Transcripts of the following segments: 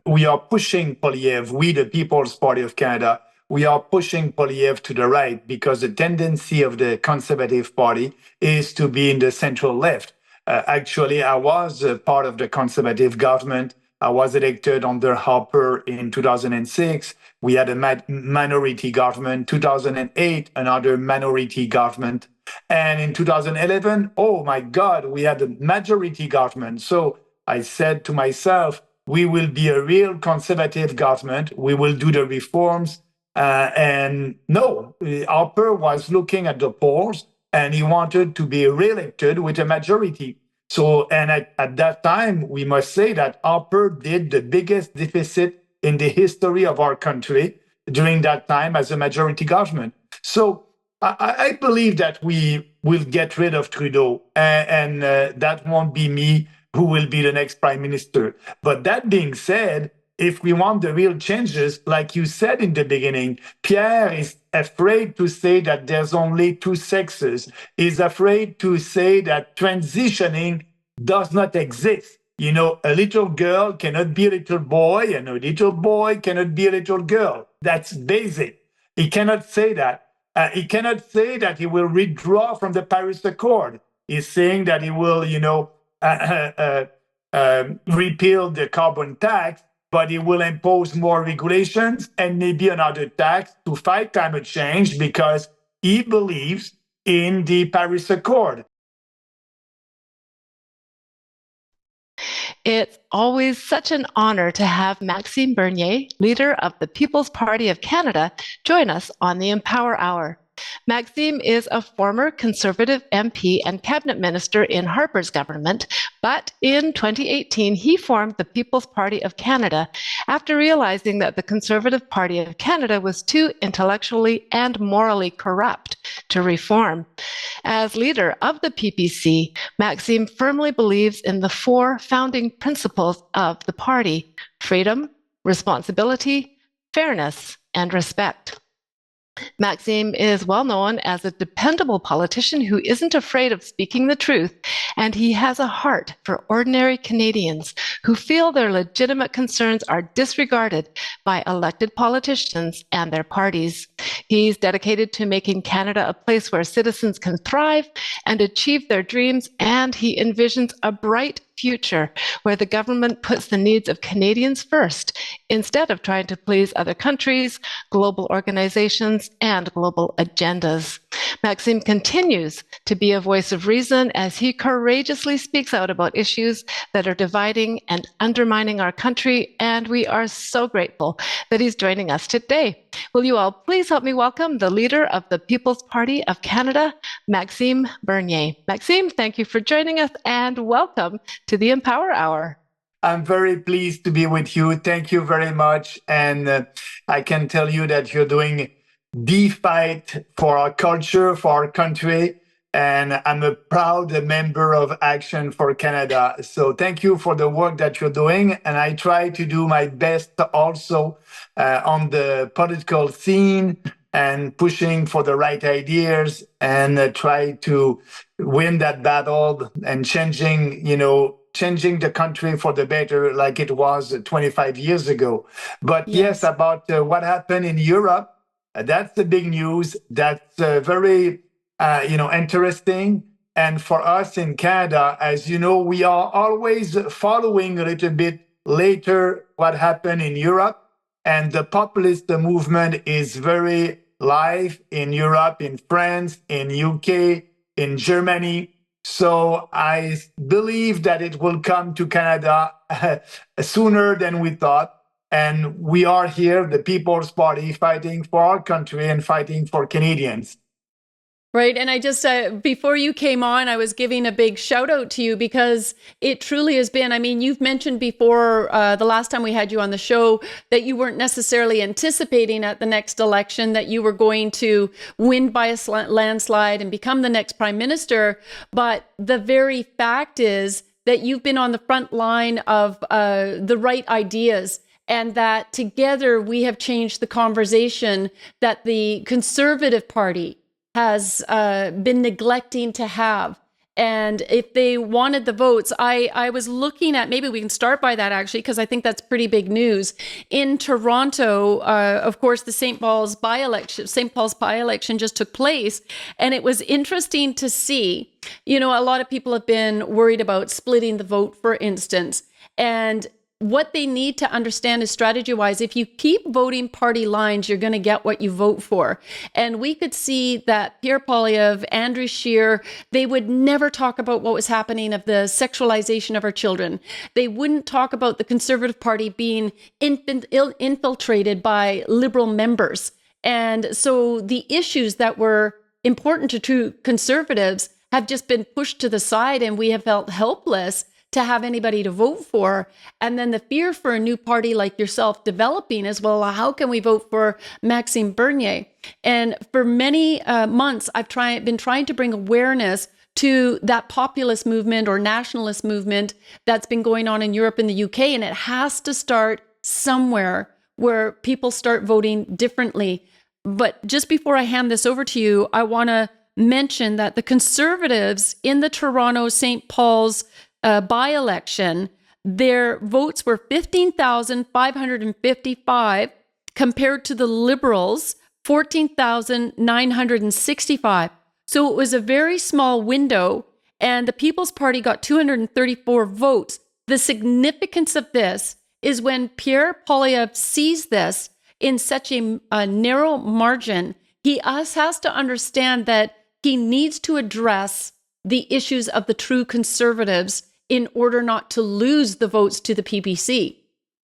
we are pushing Poilievre, we, the People's Party of Canada, we are pushing Poilievre to the right because the tendency of the Conservative Party is to be in the central left. Actually, I was part of the Conservative government. I was elected under Harper in 2006. We had a minority government. 2008, another minority government. And in 2011, oh my God, we had a majority government. So I said to myself, we will be a real conservative government. We will do the reforms. And no, Harper was looking at the polls and he wanted to be reelected with a majority. So, and at that time, we must say that Harper did the biggest deficit in the history of our country during that time as a majority government. So I believe that we will get rid of Trudeau, and that won't be me who will be the next prime minister. But that being said, if we want the real changes, like you said in the beginning, Pierre is afraid to say that there's only two sexes. He's afraid to say that transitioning does not exist. You know, a little girl cannot be a little boy, and a little boy cannot be a little girl. That's basic. He cannot say that. He cannot say that he will withdraw from the Paris Accord. He's saying that he will, repeal the carbon tax, but he will impose more regulations and maybe another tax to fight climate change because he believes in the Paris Accord. It's always such an honor to have Maxime Bernier, leader of the People's Party of Canada, join us on the Empower Hour. Maxime is a former Conservative MP and cabinet minister in Harper's government, but in 2018 he formed the People's Party of Canada after realizing that the Conservative Party of Canada was too intellectually and morally corrupt to reform. As leader of the PPC, Maxime firmly believes in the four founding principles of the party: freedom, responsibility, fairness, and respect. Maxime is well known as a dependable politician who isn't afraid of speaking the truth, and he has a heart for ordinary Canadians who feel their legitimate concerns are disregarded by elected politicians and their parties. He's dedicated to making Canada a place where citizens can thrive and achieve their dreams, and he envisions a bright future where the government puts the needs of Canadians first instead of trying to please other countries, global organizations, and global agendas. Maxime continues to be a voice of reason as he courageously speaks out about issues that are dividing and undermining our country, and we are so grateful that he's joining us today. Will you all please help me welcome the leader of the People's Party of Canada, Maxime Bernier. Maxime, thank you for joining us and welcome to the Empower Hour. I'm very pleased to be with you. Thank you very much. And I can tell you that you're doing the fight for our culture, for our country. And I'm a proud member of Action for Canada. So thank you for the work that you're doing. And I try to do my best also on the political scene and pushing for the right ideas and try to win that battle and changing the country for the better like it was 25 years ago. But yes about what happened in Europe, that's the big news. That's very interesting. And for us in Canada, as you know, we are always following a little bit later what happened in Europe. And the populist movement is very live in Europe, in France, in UK, in Germany. So I believe that it will come to Canada sooner than we thought. And we are here, the People's Party, fighting for our country and fighting for Canadians. Right. And I just, before you came on, I was giving a big shout out to you because it truly has been, I mean, you've mentioned before the last time we had you on the show that you weren't necessarily anticipating at the next election that you were going to win by a landslide and become the next prime minister. But the very fact is that you've been on the front line of the right ideas, and that together we have changed the conversation that the Conservative Party has been neglecting to have. And if they wanted the votes, I was looking at, maybe we can start by that actually, because I think that's pretty big news. In Toronto, of course, the St. Paul's by-election just took place. And it was interesting to see, a lot of people have been worried about splitting the vote, for instance. And what they need to understand is strategy-wise, if you keep voting party lines, you're going to get what you vote for. And we could see that Pierre Poilievre, Andrew Scheer, they would never talk about what was happening of the sexualization of our children. They wouldn't talk about the Conservative Party being infiltrated by Liberal members. And so the issues that were important to true Conservatives have just been pushed to the side, and we have felt helpless to have anybody to vote for. And then the fear for a new party like yourself developing as well, how can we vote for Maxime Bernier? And for many months, I've been trying to bring awareness to that populist movement or nationalist movement that's been going on in Europe and the UK. And it has to start somewhere where people start voting differently. But just before I hand this over to you, I want to mention that the Conservatives in the Toronto St. Paul's by-election, their votes were 15,555 compared to the Liberals, 14,965. So it was a very small window, and the People's Party got 234 votes. The significance of this is when Pierre Poilievre sees this in such a narrow margin, he has to understand that he needs to address the issues of the true Conservatives in order not to lose the votes to the PPC.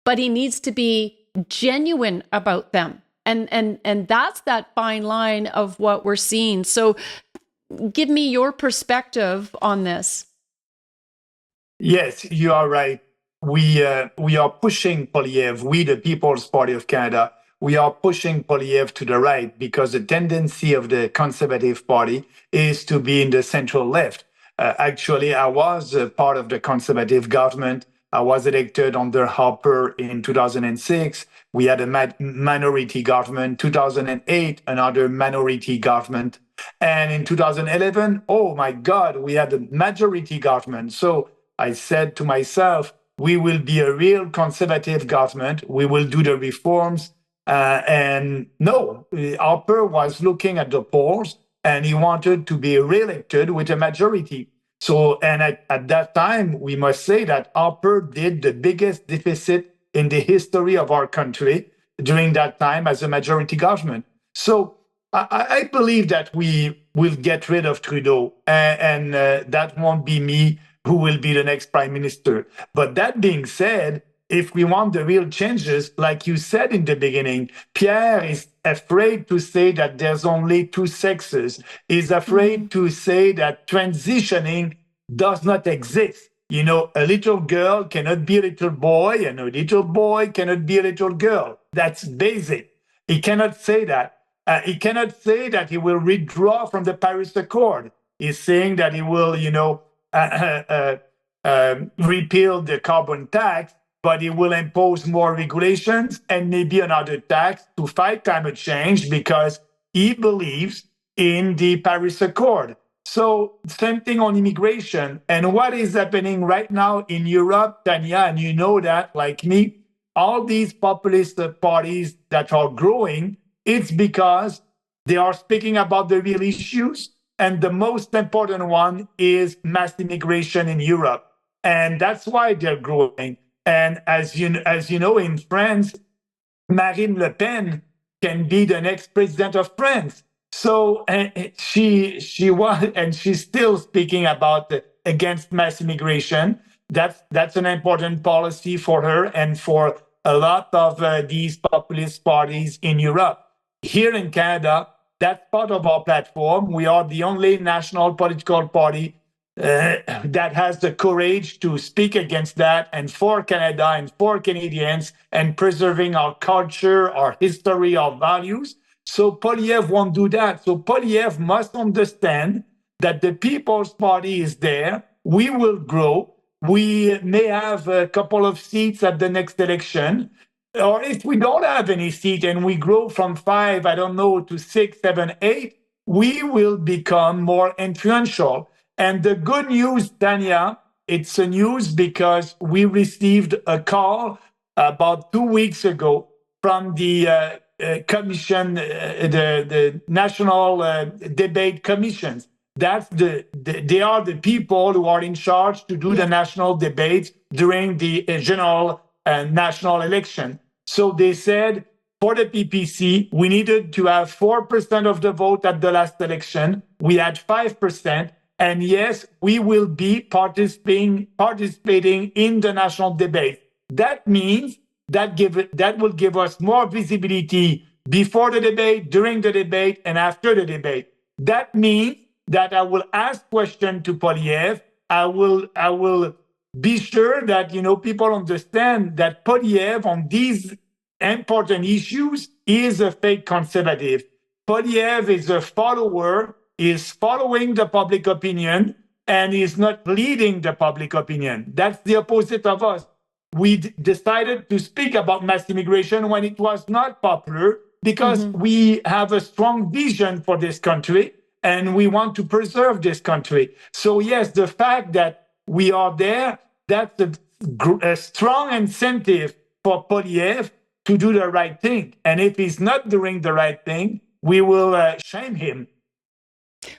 But he needs to be genuine about them. And that's that fine line of what we're seeing. So give me your perspective on this. Yes, you are right. We are pushing Poilievre, we, the People's Party of Canada, we are pushing Poilievre to the right because the tendency of the Conservative Party is to be in the central left. Actually, I was part of the Conservative government. I was elected under Harper in 2006. We had a minority government. 2008, another minority government. And in 2011, oh my God, we had a majority government. So I said to myself, we will be a real conservative government. We will do the reforms. And no, Harper was looking at the polls, and he wanted to be reelected with a majority. So, and at that time, we must say that Harper did the biggest deficit in the history of our country during that time as a majority government. So I believe that we will get rid of Trudeau, and that won't be me who will be the next prime minister. But that being said, if we want the real changes, like you said in the beginning, Pierre is afraid to say that there's only two sexes. He's afraid to say that transitioning does not exist. A little girl cannot be a little boy, and a little boy cannot be a little girl. That's basic. He cannot say that. He cannot say that he will withdraw from the Paris Accord. He's saying that he will, repeal the carbon tax, but he will impose more regulations and maybe another tax to fight climate change because he believes in the Paris Accord. So same thing on immigration. And what is happening right now in Europe, Tanya, and you know that like me, all these populist parties that are growing, it's because they are speaking about the real issues. And the most important one is mass immigration in Europe. And that's why they're growing. And as you know, in France, Marine Le Pen can be the next president of France. So she was, and she's still speaking about against mass immigration. That's an important policy for her and for a lot of these populist parties in Europe. Here in Canada, that's part of our platform. We are the only national political party that has the courage to speak against that and for Canada and for Canadians and preserving our culture, our history, our values. So Poilievre won't do that. So Poilievre must understand that the People's Party is there. We will grow. We may have a couple of seats at the next election. Or if we don't have any seat and we grow from 5, to 6, 7, 8, we will become more influential. And the good news, Tanya, it's a news because we received a call about 2 weeks ago from the commission, the National Debate Commissions. That's they are the people who are in charge to do the national debates during the general national election. So they said for the PPC, we needed to have 4% of the vote at the last election. We had 5%. And yes, we will be participating in the national debate. That means that will give us more visibility before the debate, during the debate, and after the debate. That means that I will ask questions to Poilievre. I will be sure that people understand that Poilievre on these important issues is a fake conservative. Poilievre is a follower, is following the public opinion, and is not leading the public opinion. That's the opposite of us. We decided to speak about mass immigration when it was not popular because we have a strong vision for this country and we want to preserve this country. So yes, the fact that we are there, that's a strong incentive for Poilievre to do the right thing. And if he's not doing the right thing, we will shame him.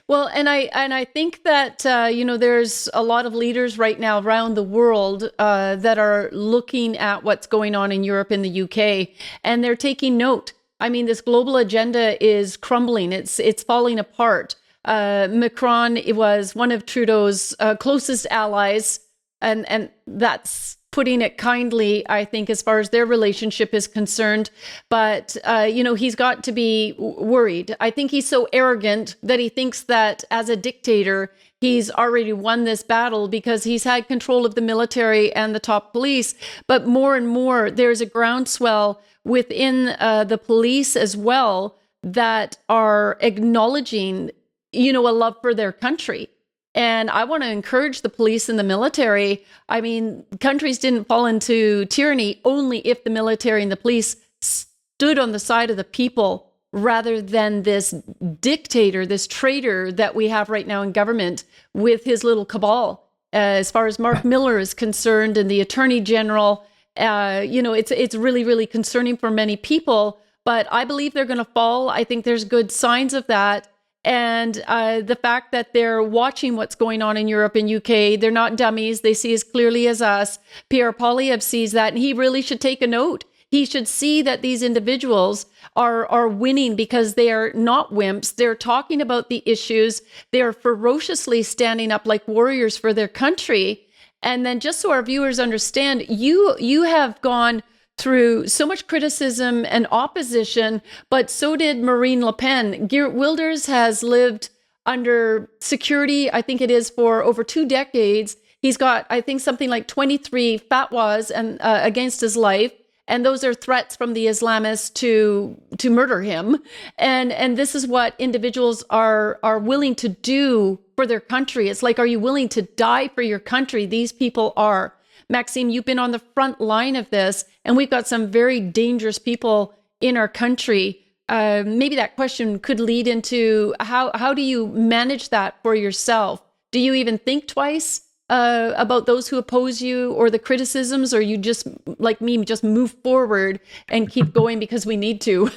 Well, and I think that there's a lot of leaders right now around the world that are looking at what's going on in Europe and the UK, and they're taking note. I mean, this global agenda is crumbling. It's falling apart. Macron was one of Trudeau's closest allies, and that's putting it kindly, I think, as far as their relationship is concerned. But, he's got to be worried. I think he's so arrogant that he thinks that as a dictator, he's already won this battle because he's had control of the military and the top police. But more and more, there's a groundswell within the police as well that are acknowledging, a love for their country. And I want to encourage the police and the military. I mean, countries didn't fall into tyranny only if the military and the police stood on the side of the people rather than this dictator, this traitor that we have right now in government with his little cabal. As far as Mark Miller is concerned and the Attorney General, it's really, really concerning for many people. But I believe they're going to fall. I think there's good signs of that. And the fact that they're watching what's going on in Europe and UK, they're not dummies. They see as clearly as us. Pierre Poilievre sees that, and he really should take a note. He should see that these individuals are winning because they are not wimps. They're talking about the issues. They're ferociously standing up like warriors for their country. And then just so our viewers understand, you have gone through so much criticism and opposition, but so did Marine Le Pen. Geert Wilders has lived under security, I think it is, for over 2 decades. He's got, I think, something like 23 fatwas and against his life, and those are threats from the Islamists to murder him. And this is what individuals are willing to do for their country. It's like, are you willing to die for your country? These people are. Maxime, you've been on the front line of this, and we've got some very dangerous people in our country. Maybe that question could lead into how do you manage that for yourself? Do you even think twice about those who oppose you or the criticisms, or you just, like me, just move forward and keep going because we need to?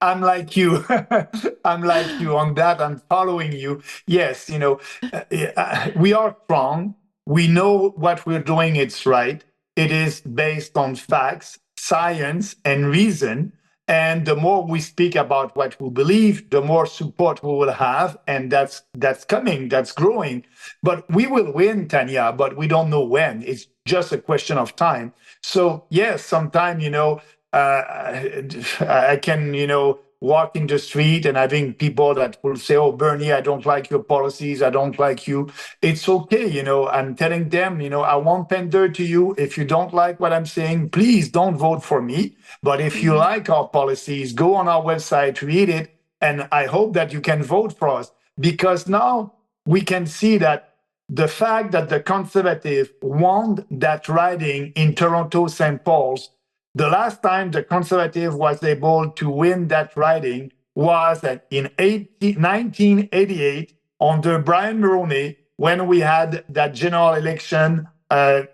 I'm like you. I'm like you on that. I'm following you. Yes, we are strong. We know what we're doing, it's right. It is based on facts, science, and reason. And the more we speak about what we believe, the more support we will have. And that's coming, that's growing. But we will win, Tanya, but we don't know when. It's just a question of time. So yes, sometime, I can, walk in the street and having people that will say, oh, Bernie, I don't like your policies. I don't like you. It's okay. I'm telling them, I won't pander to you. If you don't like what I'm saying, please don't vote for me. But if you like our policies, go on our website, read it. And I hope that you can vote for us, because now we can see that the fact that the Conservative won that riding in Toronto, St. Paul's, the last time the Conservative was able to win that riding was in 1988 under Brian Mulroney, when we had that general election, and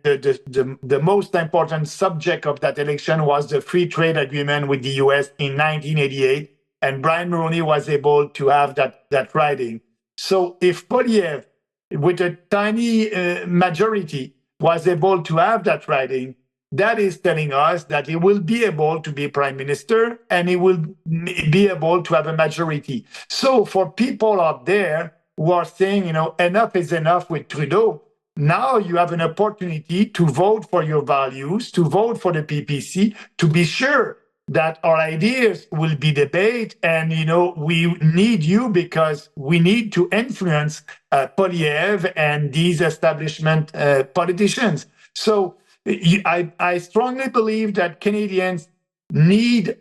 the most important subject of that election was the free trade agreement with the US in 1988, and Brian Mulroney was able to have that riding. So if Poilievre, with a tiny majority, was able to have that riding, that is telling us that he will be able to be prime minister and he will be able to have a majority. So for people out there who are saying, enough is enough with Trudeau, now you have an opportunity to vote for your values, to vote for the PPC, to be sure that our ideas will be debated. And, we need you because we need to influence Poilievre and these establishment politicians. So I strongly believe that Canadians need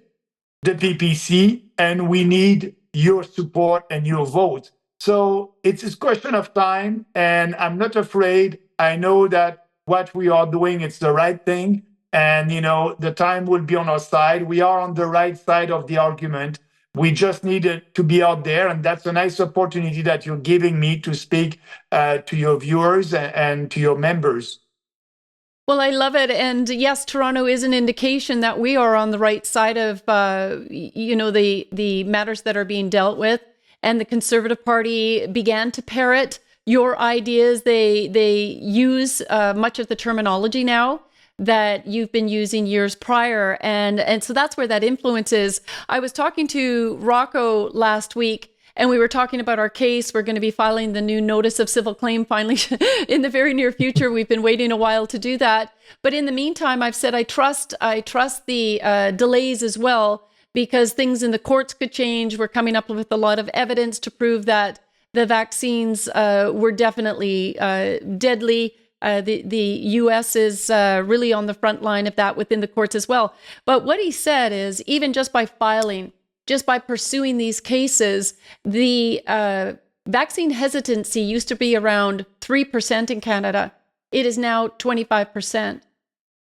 the PPC and we need your support and your vote. So it's a question of time, and I'm not afraid. I know that what we are doing, it's the right thing. And, the time will be on our side. We are on the right side of the argument. We just need to be out there. And that's a nice opportunity that you're giving me to speak to your viewers and to your members. Well, I love it. And yes, Toronto is an indication that we are on the right side of, the matters that are being dealt with. And the Conservative Party began to parrot your ideas. They use much of the terminology now that you've been using years prior. And so that's where that influence is. I was talking to Rocco last week, and we were talking about our case. We're going to be filing the new notice of civil claim finally in the very near future. We've been waiting a while to do that. But in the meantime, I've said I trust the delays as well, because things in the courts could change. We're coming up with a lot of evidence to prove that the vaccines were definitely deadly. The U.S. is really on the front line of that within the courts as well. But what he said is, even just by filing, just by pursuing these cases, the vaccine hesitancy used to be around 3% in Canada. It is now 25%.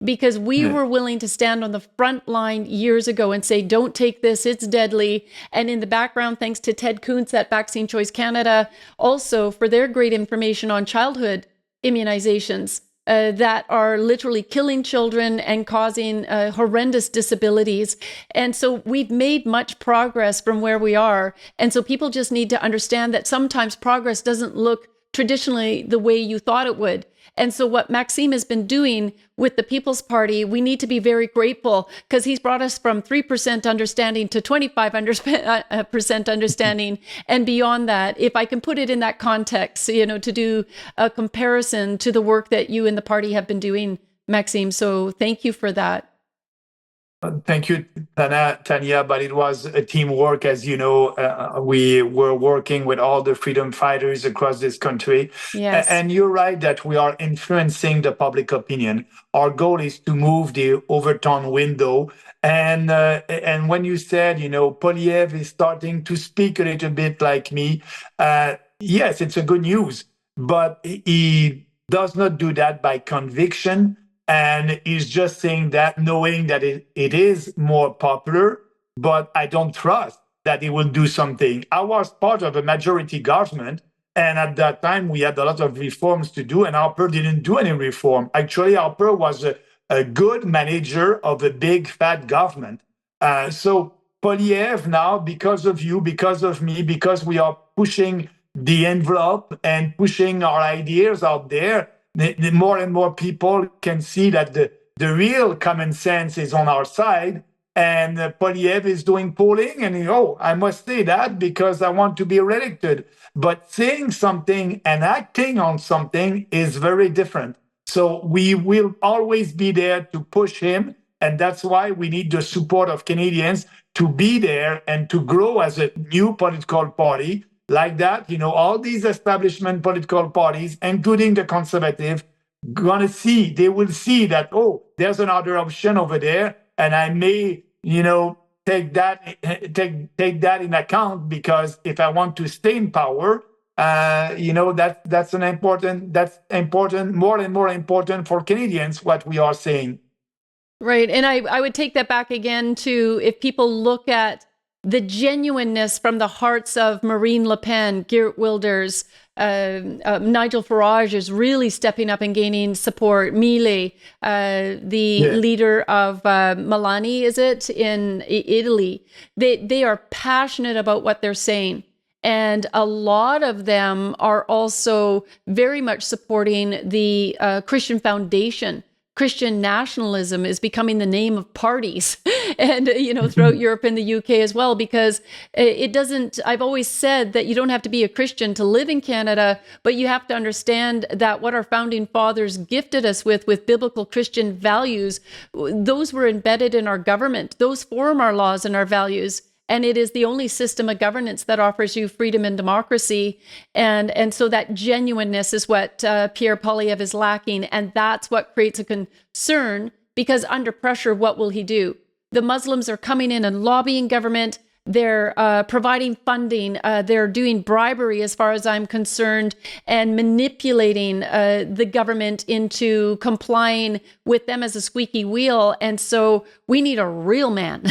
Because we were willing to stand on the front line years ago and say, don't take this, it's deadly. And in the background, thanks to Ted Kuntz at Vaccine Choice Canada, also for their great information on childhood immunizations that are literally killing children and causing horrendous disabilities. And so we've made much progress from where we are. And so people just need to understand that sometimes progress doesn't look traditionally the way you thought it would. And so what Maxime has been doing with the People's Party, we need to be very grateful, because he's brought us from 3% understanding to 25% understanding and beyond that. If I can put it in that context, to do a comparison to the work that you and the party have been doing, Maxime. So thank you for that. Thank you, Tanya, but it was a teamwork. As you know, we were working with all the freedom fighters across this country. Yes. And you're right that we are influencing the public opinion. Our goal is to move the Overton window. And when you said, Poilievre is starting to speak a little bit like me, yes, it's a good news, but he does not do that by conviction. And he's just saying that, knowing that it is more popular, but I don't trust that he will do something. I was part of a majority government, and at that time we had a lot of reforms to do, and Harper didn't do any reform. Actually, Harper was a good manager of a big, fat government. So Poilievre now, because of you, because of me, because we are pushing the envelope and pushing our ideas out there, the more and more people can see that the real common sense is on our side. And Poilievre is doing polling, and I must say that because I want to be reelected. But saying something and acting on something is very different. So we will always be there to push him, and that's why we need the support of Canadians to be there and to grow as a new political party. Like that, all these establishment political parties, including the Conservative, they will see that, there's another option over there, and I may, take that in account, because if I want to stay in power, that's important, more and more important for Canadians, what we are saying. Right, and I would take that back again to, if people look at the genuineness from the hearts of Marine Le Pen, Geert Wilders, Nigel Farage is really stepping up and gaining support. Milei, the leader of Meloni, is it, in Italy? They are passionate about what they're saying. And a lot of them are also very much supporting the Christian Foundation. Christian nationalism is becoming the name of parties and, throughout Europe and the UK as well, because it doesn't, I've always said that you don't have to be a Christian to live in Canada, but you have to understand that what our founding fathers gifted us with biblical Christian values, those were embedded in our government. Those form our laws and our values. And it is the only system of governance that offers you freedom and democracy. And so that genuineness is what Pierre Poilievre is lacking. And that's what creates a concern, because under pressure, what will he do? The Muslims are coming in and lobbying government. They're providing funding. They're doing bribery, as far as I'm concerned, and manipulating the government into complying with them as a squeaky wheel. And so we need a real man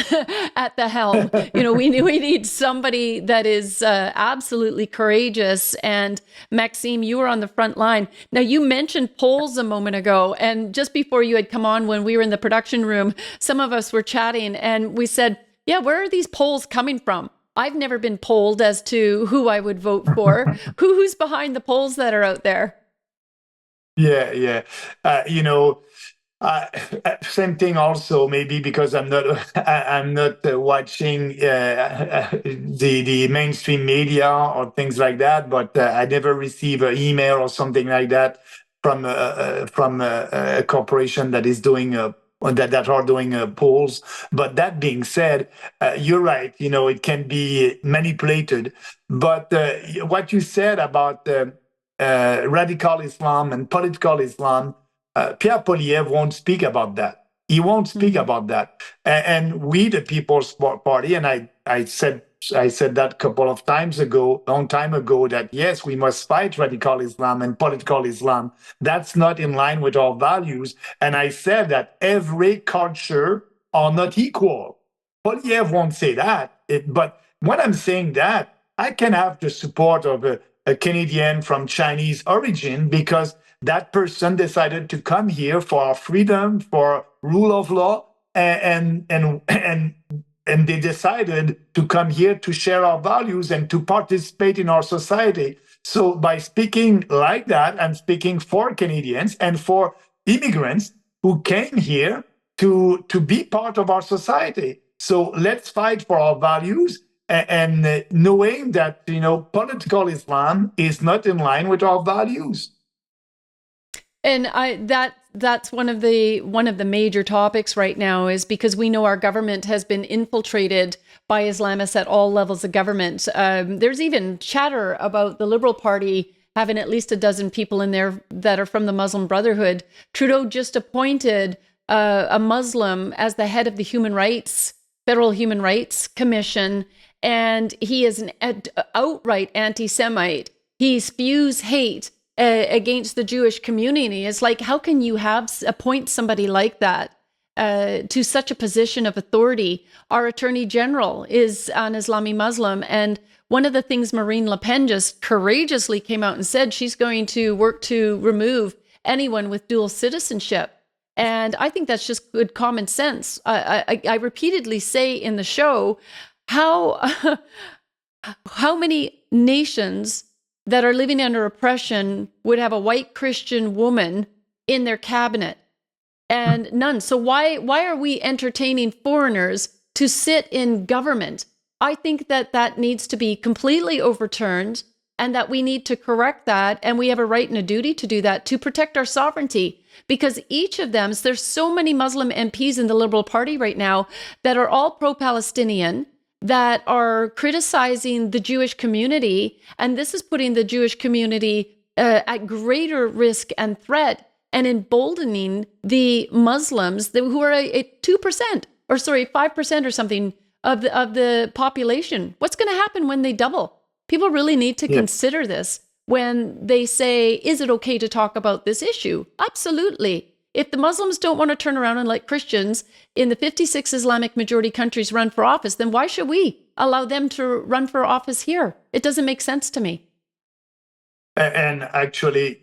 at the helm. We need somebody that is absolutely courageous. And Maxime, you were on the front line. Now, you mentioned polls a moment ago, and just before you had come on, when we were in the production room, some of us were chatting, and we said, yeah, where are these polls coming from? I've never been polled as to who I would vote for. Who's behind the polls that are out there? Yeah. Same thing also, maybe because I'm not watching the mainstream media or things like that, but I never receive an email or something like that from a corporation that is doing that are doing polls. But that being said, you're right. It can be manipulated. But what you said about radical Islam and political Islam, Pierre Poilievre won't speak about that. He won't speak about that. And we, the People's Party, and I said that a couple of times ago, long time ago, that yes, we must fight radical Islam and political Islam. That's not in line with our values. And I said that every culture are not equal. Poilievre won't say that. But when I'm saying that, I can have the support of a Canadian from Chinese origin, because that person decided to come here for our freedom, for rule of law, and they decided to come here to share our values and to participate in our society. So by speaking like that, I'm speaking for Canadians and for immigrants who came here to be part of our society. So let's fight for our values, and knowing that political Islam is not in line with our values. And that's one of the major topics right now, is because we know our government has been infiltrated by Islamists at all levels of government. There's even chatter about the Liberal Party having at least a dozen people in there that are from the Muslim Brotherhood. Trudeau just appointed a Muslim as the head of the Federal Human Rights Commission, and he is an outright anti-Semite. He spews hate against the Jewish community. It's like, how can you appoint somebody like that to such a position of authority? Our Attorney General is an Islami Muslim, and one of the things Marine Le Pen just courageously came out and said, she's going to work to remove anyone with dual citizenship. And I think that's just good common sense. I repeatedly say in the show, how many nations that are living under oppression would have a white Christian woman in their cabinet? And none. So why are we entertaining foreigners to sit in government? I think that needs to be completely overturned, and that we need to correct that. And we have a right and a duty to do that, to protect our sovereignty. Because each of them, there's so many Muslim MPs in the Liberal Party right now that are all pro-Palestinian, that are criticizing the Jewish community. And this is putting the Jewish community at greater risk and threat, and emboldening the Muslims who are a 2%, or 5% or something of the population. What's going to happen when they double? People really need to consider this when they say, is it okay to talk about this issue? Absolutely. If the Muslims don't want to turn around and let Christians in the 56 Islamic majority countries run for office, then why should we? allow them to run for office here? It doesn't make sense to me. And actually,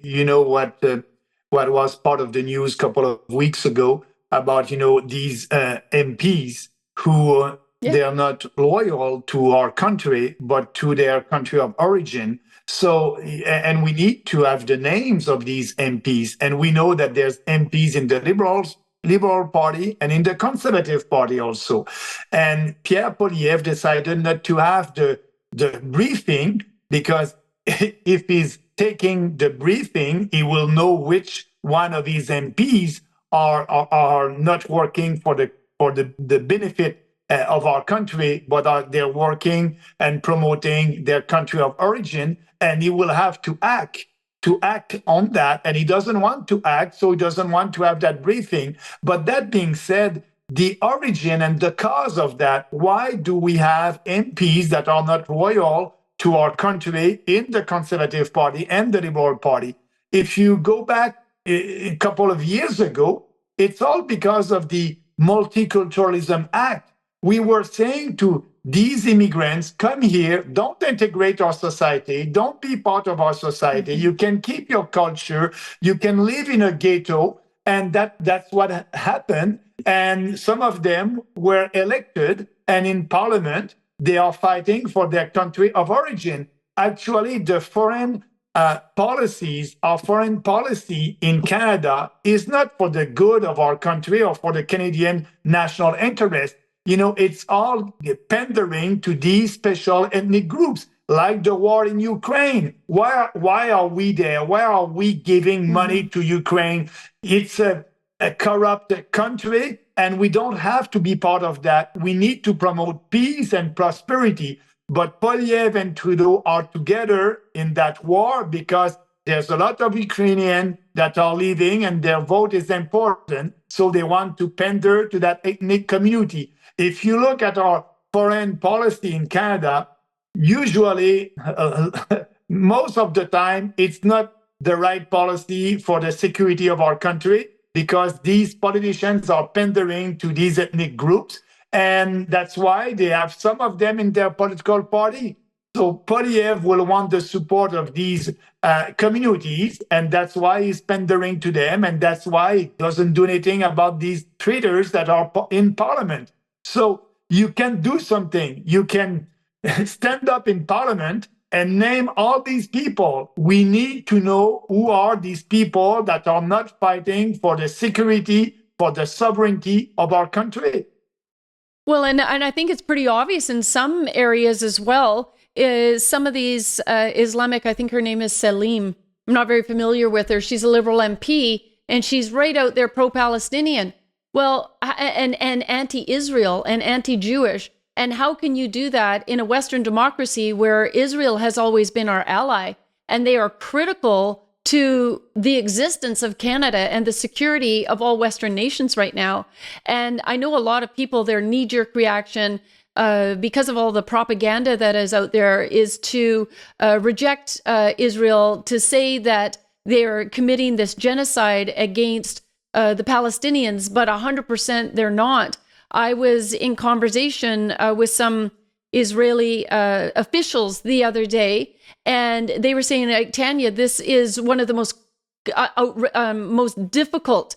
what was part of the news a couple of weeks ago about, these MPs who they are not loyal to our country, but to their country of origin. So, and we need to have the names of these MPs. And we know that there's MPs in the Liberal Party and in the Conservative Party also. And Pierre Poilievre decided not to have the briefing, because if he's taking the briefing, he will know which one of his MPs are not working for the benefit of our country, but they're working and promoting their country of origin, and he will have to act on that. And he doesn't want to act, so he doesn't want to have that briefing. But that being said, the origin and the cause of that, why do we have MPs that are not loyal to our country in the Conservative Party and the Liberal Party? If you go back a couple of years ago, it's all because of the Multiculturalism Act. We were saying to these immigrants, come here, don't integrate our society, don't be part of our society. You can keep your culture, you can live in a ghetto, and that's what happened. And some of them were elected, and in parliament, they are fighting for their country of origin. Actually, the foreign policies, our foreign policy in Canada is not for the good of our country or for the Canadian national interest. It's all pandering to these special ethnic groups, like the war in Ukraine. Why are we there? Why are we giving money to Ukraine? It's a corrupt country, and we don't have to be part of that. We need to promote peace and prosperity. But Poilievre and Trudeau are together in that war because there's a lot of Ukrainians that are leaving and their vote is important. So they want to pander to that ethnic community. If you look at our foreign policy in Canada, usually, most of the time, it's not the right policy for the security of our country, because these politicians are pandering to these ethnic groups. And that's why they have some of them in their political party. So Poilievre will want the support of these communities, and that's why he's pandering to them, and that's why he doesn't do anything about these traitors that are in parliament. So you can do something. You can stand up in parliament and name all these people. We need to know who are these people that are not fighting for the security, for the sovereignty of our country. Well, and I think it's pretty obvious in some areas as well. Is some of these Islamic, I think her name is Salim. I'm not very familiar with her. She's a Liberal MP, and she's right out there pro-Palestinian. Well, and anti-Israel and anti-Jewish. And how can you do that in a Western democracy where Israel has always been our ally, and they are critical to the existence of Canada and the security of all Western nations right now? And I know a lot of people, their knee-jerk reaction, because of all the propaganda that is out there, is to reject Israel, to say that they're committing this genocide against the Palestinians, but 100% they're not. I was in conversation with some Israeli officials the other day, and they were saying, like, Tanya, this is one of the most difficult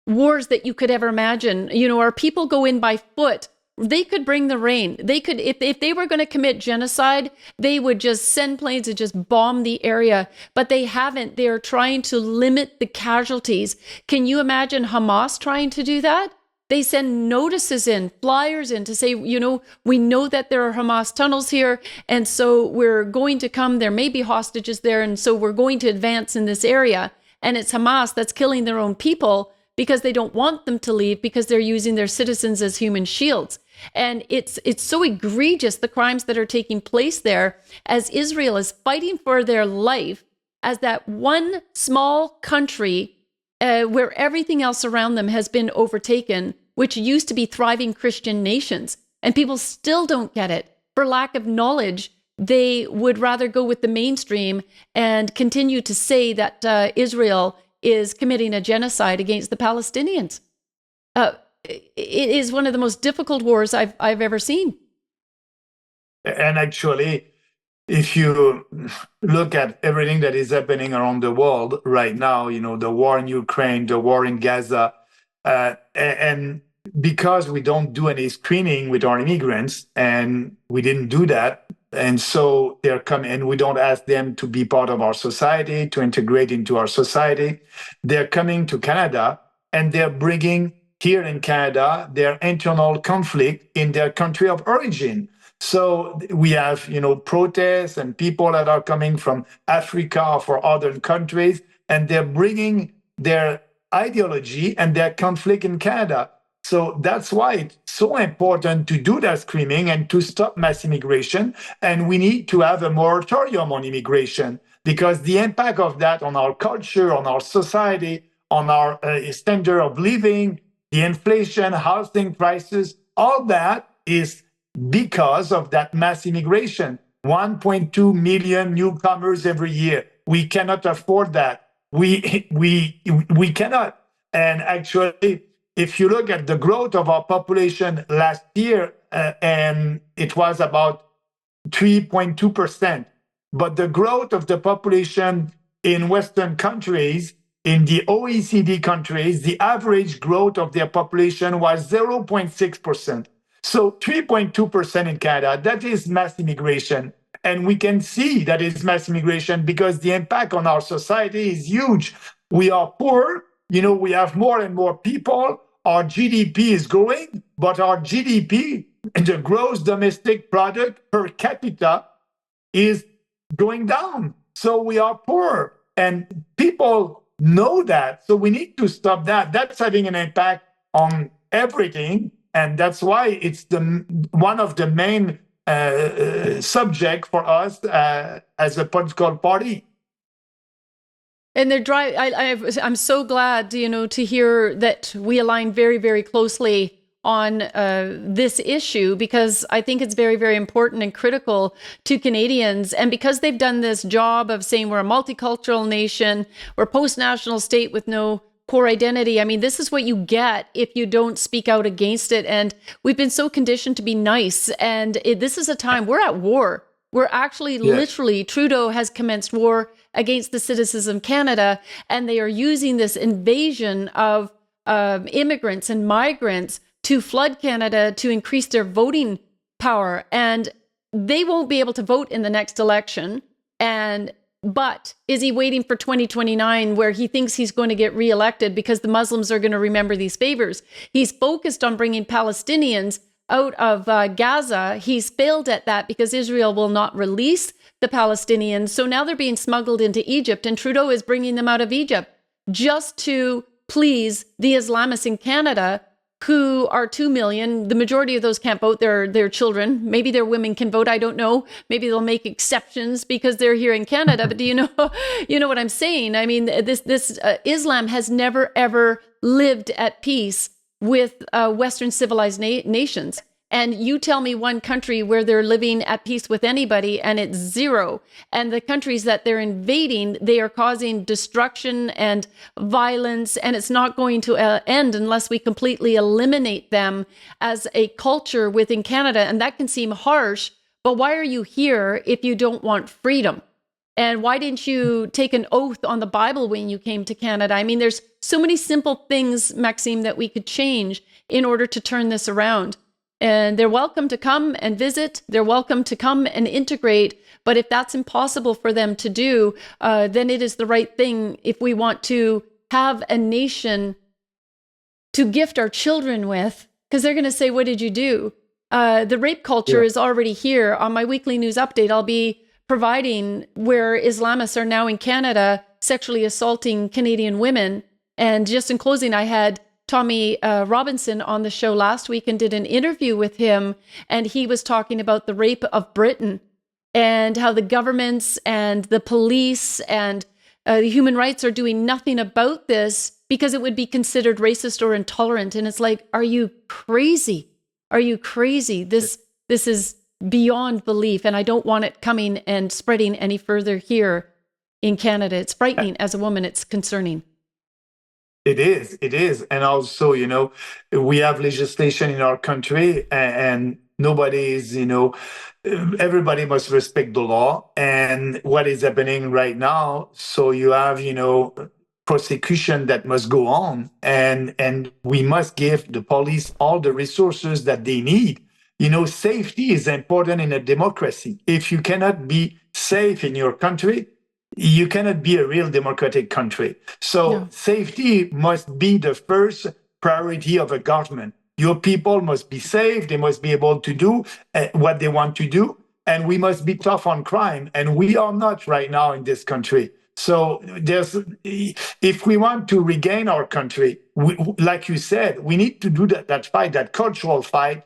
wars that you could ever imagine. Our people go in by foot. They could bring the rain. They could, if they were going to commit genocide, they would just send planes and just bomb the area. But they haven't. They are trying to limit the casualties. Can you imagine Hamas trying to do that? They send notices in, flyers in to say, we know that there are Hamas tunnels here, and so we're going to come. There may be hostages there, and so we're going to advance in this area. And it's Hamas that's killing their own people because they don't want them to leave, because they're using their citizens as human shields. And it's so egregious, the crimes that are taking place there, as Israel is fighting for their life as that one small country where everything else around them has been overtaken, which used to be thriving Christian nations. And people still don't get it. For lack of knowledge, they would rather go with the mainstream and continue to say that Israel is committing a genocide against the Palestinians. It is one of the most difficult wars I've ever seen. And actually, if you look at everything that is happening around the world right now, the war in Ukraine, the war in Gaza, and because we don't do any screening with our immigrants, and we didn't do that, and so they're coming, and we don't ask them to be part of our society, to integrate into our society. They're coming to Canada, and they're bringing here in Canada their internal conflict in their country of origin. So we have, protests and people that are coming from Africa or for other countries, and they're bringing their ideology and their conflict in Canada. So that's why it's so important to do that screening and to stop mass immigration. And we need to have a moratorium on immigration, because the impact of that on our culture, on our society, on our standard of living, the inflation, housing prices, all that is because of that mass immigration. 1.2 million newcomers every year. We cannot afford that. We cannot. And actually, if you look at the growth of our population last year, and it was about 3.2%, but the growth of the population in Western countries, in the OECD countries, the average growth of their population was 0.6%. So 3.2% in Canada, that is mass immigration. And we can see that it's mass immigration because the impact on our society is huge. We are poor, we have more and more people. Our GDP is growing, but our GDP, the gross domestic product per capita, is going down. So we are poor, and people know that. So we need to stop that. That's having an impact on everything. And that's why it's one of the main subject for us as a political party. And they're I'm so glad, to hear that we align very, very closely on this issue, because I think it's very, very important and critical to Canadians. And because they've done this job of saying we're a multicultural nation, we're a post-national state with no core identity. I mean, this is what you get if you don't speak out against it. And we've been so conditioned to be nice. And this is a time we're at war. We're actually literally, Trudeau has commenced war against the citizens of Canada, and they are using this invasion of immigrants and migrants to flood Canada to increase their voting power. And they won't be able to vote in the next election. But is he waiting for 2029 where he thinks he's going to get reelected because the Muslims are going to remember these favors? He's focused on bringing Palestinians out of Gaza. He's failed at that because Israel will not release the Palestinians. So now they're being smuggled into Egypt, and Trudeau is bringing them out of Egypt just to please the Islamists in Canada, who are 2 million. The majority of those can't vote. They're children. Maybe their women can vote. I don't know. Maybe they'll make exceptions because they're here in Canada. But do you know what I'm saying? I mean, this Islam has never, ever lived at peace with Western civilized nations. And you tell me one country where they're living at peace with anybody, and it's zero. And the countries that they're invading, they are causing destruction and violence, and it's not going to end unless we completely eliminate them as a culture within Canada. And that can seem harsh, but why are you here if you don't want freedom? And why didn't you take an oath on the Bible when you came to Canada? I mean, there's so many simple things, Maxime, that we could change in order to turn this around. And they're welcome to come and visit. They're welcome to come and integrate. But if that's impossible for them to do, then it is the right thing if we want to have a nation to gift our children with, because they're going to say, what did you do? The rape culture is already here. On my weekly news update, I'll be providing where Islamists are now in Canada sexually assaulting Canadian women. And just in closing, I had Tommy Robinson on the show last week and did an interview with him. And he was talking about the rape of Britain and how the governments and the police and the human rights are doing nothing about this because it would be considered racist or intolerant. And it's like, are you crazy? Are you crazy? This is beyond belief. And I don't want it coming and spreading any further here in Canada. It's frightening. As a woman, it's concerning. It is. And also, we have legislation in our country, and nobody is, everybody must respect the law. And what is happening right now, so you have, prosecution that must go on, and we must give the police all the resources that they need. Safety is important in a democracy. If you cannot be safe in your country, you cannot be a real democratic country. So safety must be the first priority of a government. Your people must be safe. They must be able to do what they want to do. And we must be tough on crime. And we are not right now in this country. So if we want to regain our country, like you said, we need to do that fight, that cultural fight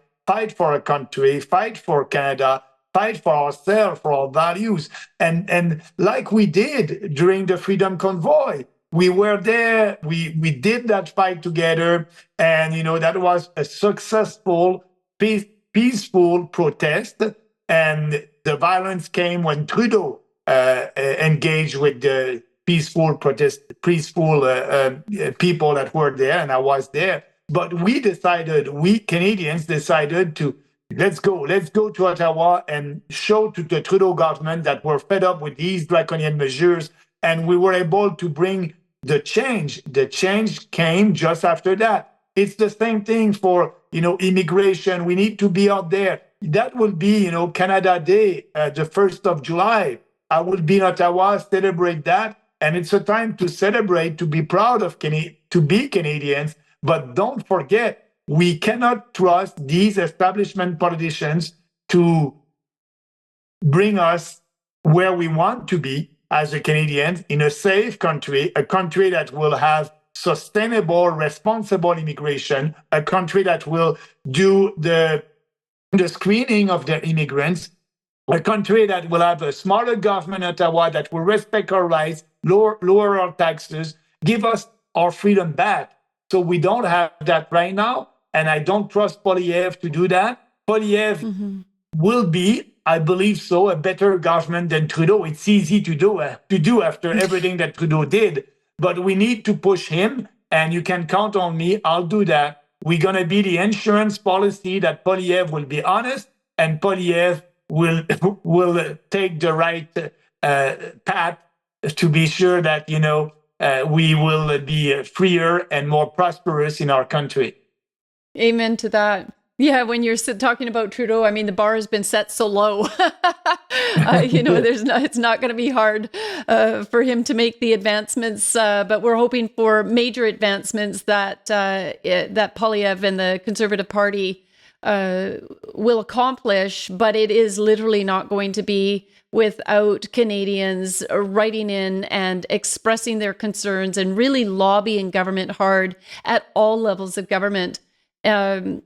for our country, fight for Canada, fight for ourselves, for our values. And like we did during the Freedom Convoy, we were there, we did that fight together. And, that was a successful, peaceful protest. And the violence came when Trudeau engaged with the peaceful people that were there, and I was there. But we Canadians decided to let's go to Ottawa and show to the Trudeau government that we're fed up with these draconian measures, and we were able to bring the change. The change came just after that. It's the same thing for immigration. We need to be out there. That will be Canada Day, the 1st of July. I will be in Ottawa, celebrate that. And it's a time to celebrate, to be proud of to be Canadians. But don't forget, we cannot trust these establishment politicians to bring us where we want to be as a Canadians, in a safe country, a country that will have sustainable, responsible immigration, a country that will do the screening of their immigrants, a country that will have a smarter government in Ottawa that will respect our rights, lower our taxes, give us our freedom back. So we don't have that right now, and I don't trust Poilievre to do that. Poilievre will be, I believe so, a better government than Trudeau. It's easy to do after everything that Trudeau did, but we need to push him, and you can count on me. I'll do that. We're going to be the insurance policy that Poilievre will be honest, and Poilievre will take the right path to be sure that we will be freer and more prosperous in our country. Amen to that. Yeah, when you're talking about Trudeau, I mean, the bar has been set so low. It's not going to be hard for him to make the advancements, but we're hoping for major advancements that Poilievre and the Conservative Party will accomplish, but it is literally not going to be without Canadians writing in and expressing their concerns and really lobbying government hard at all levels of government. Somebody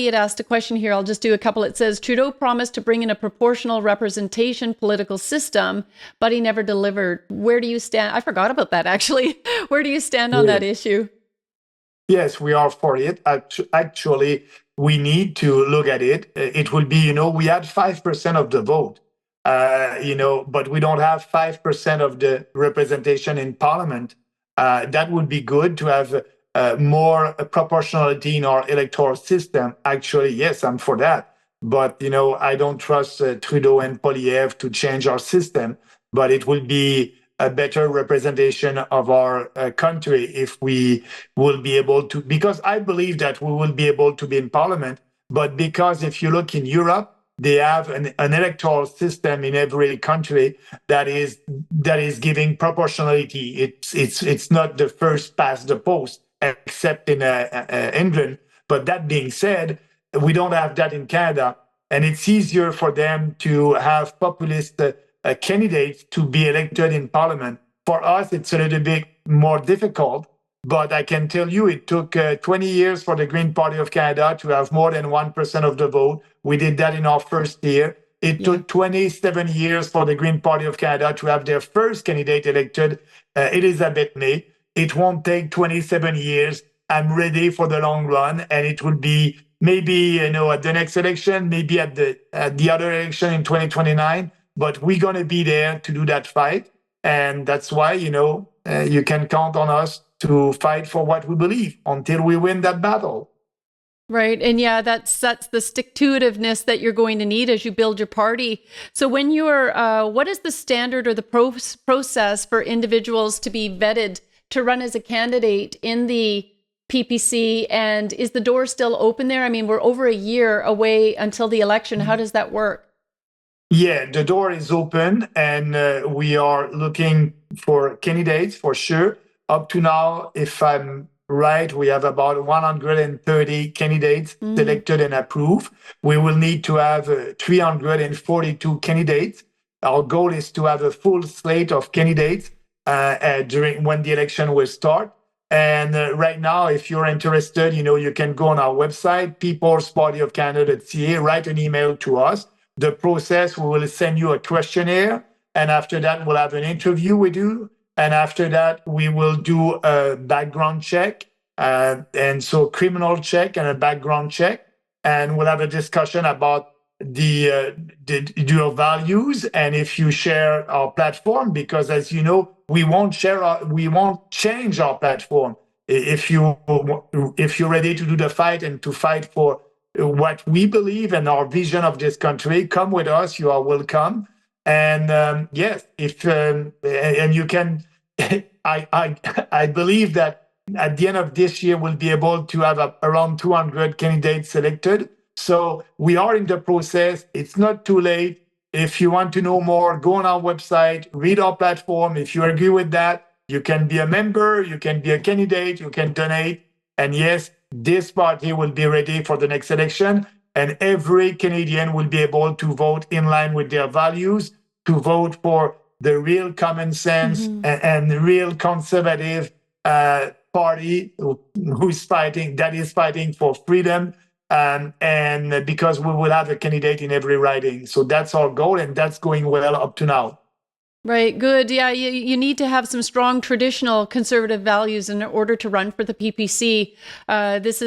had asked a question here. I'll just do a couple. It says, Trudeau promised to bring in a proportional representation political system, but he never delivered. Where do you stand? I forgot about that, actually. Where do you stand on that issue? Yes, we are for it. Actually, we need to look at it. It will be, we had 5% of the vote, but we don't have 5% of the representation in Parliament. That would be good to have more proportionality in our electoral system. Actually, yes, I'm for that. But, I don't trust Trudeau and Poilievre to change our system, but it will be a better representation of our country if we will be able to, because I believe that we will be able to be in Parliament, but because if you look in Europe, they have an electoral system in every country that is giving proportionality. It's not the first past the post, except in England. But that being said, we don't have that in Canada, and it's easier for them to have populist candidates to be elected in Parliament. For us, it's a little bit more difficult, but I can tell you it took 20 years for the Green Party of Canada to have more than 1% of the vote. We did that in our first year. It took 27 years for the Green Party of Canada to have their first candidate elected, Elizabeth May. It won't take 27 years. I'm ready for the long run, and it will be maybe at the next election, maybe at the other election in 2029. But we're going to be there to do that fight. And that's why, you can count on us to fight for what we believe until we win that battle. Right. And yeah, that's the stick-to-itiveness that you're going to need as you build your party. So when you're, what is the standard or the process for individuals to be vetted to run as a candidate in the PPC? And is the door still open there? I mean, we're over a year away until the election. How does that work? Yeah, the door is open, and we are looking for candidates for sure. Up to now, if I'm right, we have about 130 candidates selected and approved. We will need to have 342 candidates. Our goal is to have a full slate of candidates during when the election will start. And right now, if you're interested, you can go on our website, peoplespartyofcanada.ca, write an email to us. The process, we will send you a questionnaire, and after that, we'll have an interview with you. And after that, we will do a background check, and so criminal check and a background check, and we'll have a discussion about your values and if you share our platform. Because, as you know, we won't change our platform. If you're ready to do the fight and to fight for what we believe and our vision of this country, come with us. You are welcome. And yes, and you can. I believe that at the end of this year we'll be able to have around 200 candidates selected. So we are in the process. It's not too late. If you want to know more, go on our website, read our platform. If you agree with that, you can be a member, you can be a candidate, you can donate. And yes, this party will be ready for the next election, and every Canadian will be able to vote in line with their values, to vote for the real common sense and the real conservative party that is fighting for freedom. And because we will have a candidate in every riding. So that's our goal, and that's going well up to now. Right. Good. Yeah. You need to have some strong traditional conservative values in order to run for the PPC. This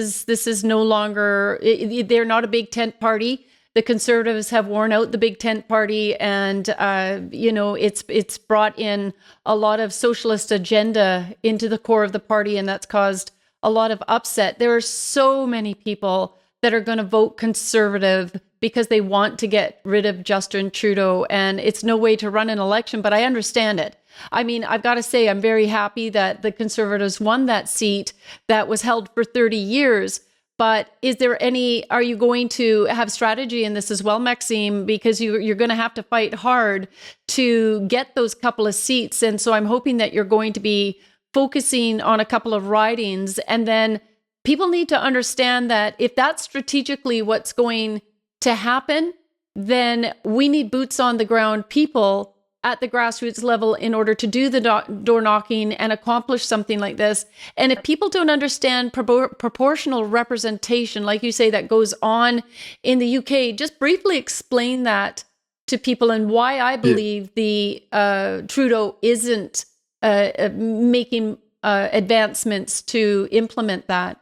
is no longer, they're not a big tent party. The Conservatives have worn out the big tent party, and it's brought in a lot of socialist agenda into the core of the party, and that's caused a lot of upset. There are so many people that are going to vote Conservative because they want to get rid of Justin Trudeau, and it's no way to run an election, but I understand it. I mean, I've got to say, I'm very happy that the Conservatives won that seat that was held for 30 years. But are you going to have strategy in this as well, Maxime? Because you're going to have to fight hard to get those couple of seats. And so I'm hoping that you're going to be focusing on a couple of ridings. And then people need to understand that if that's strategically what's going to happen, then we need boots on the ground people at the grassroots level in order to do the door knocking and accomplish something like this. And if people don't understand proportional representation, like you say, that goes on in the UK, just briefly explain that to people and why I believe the Trudeau isn't making advancements to implement that.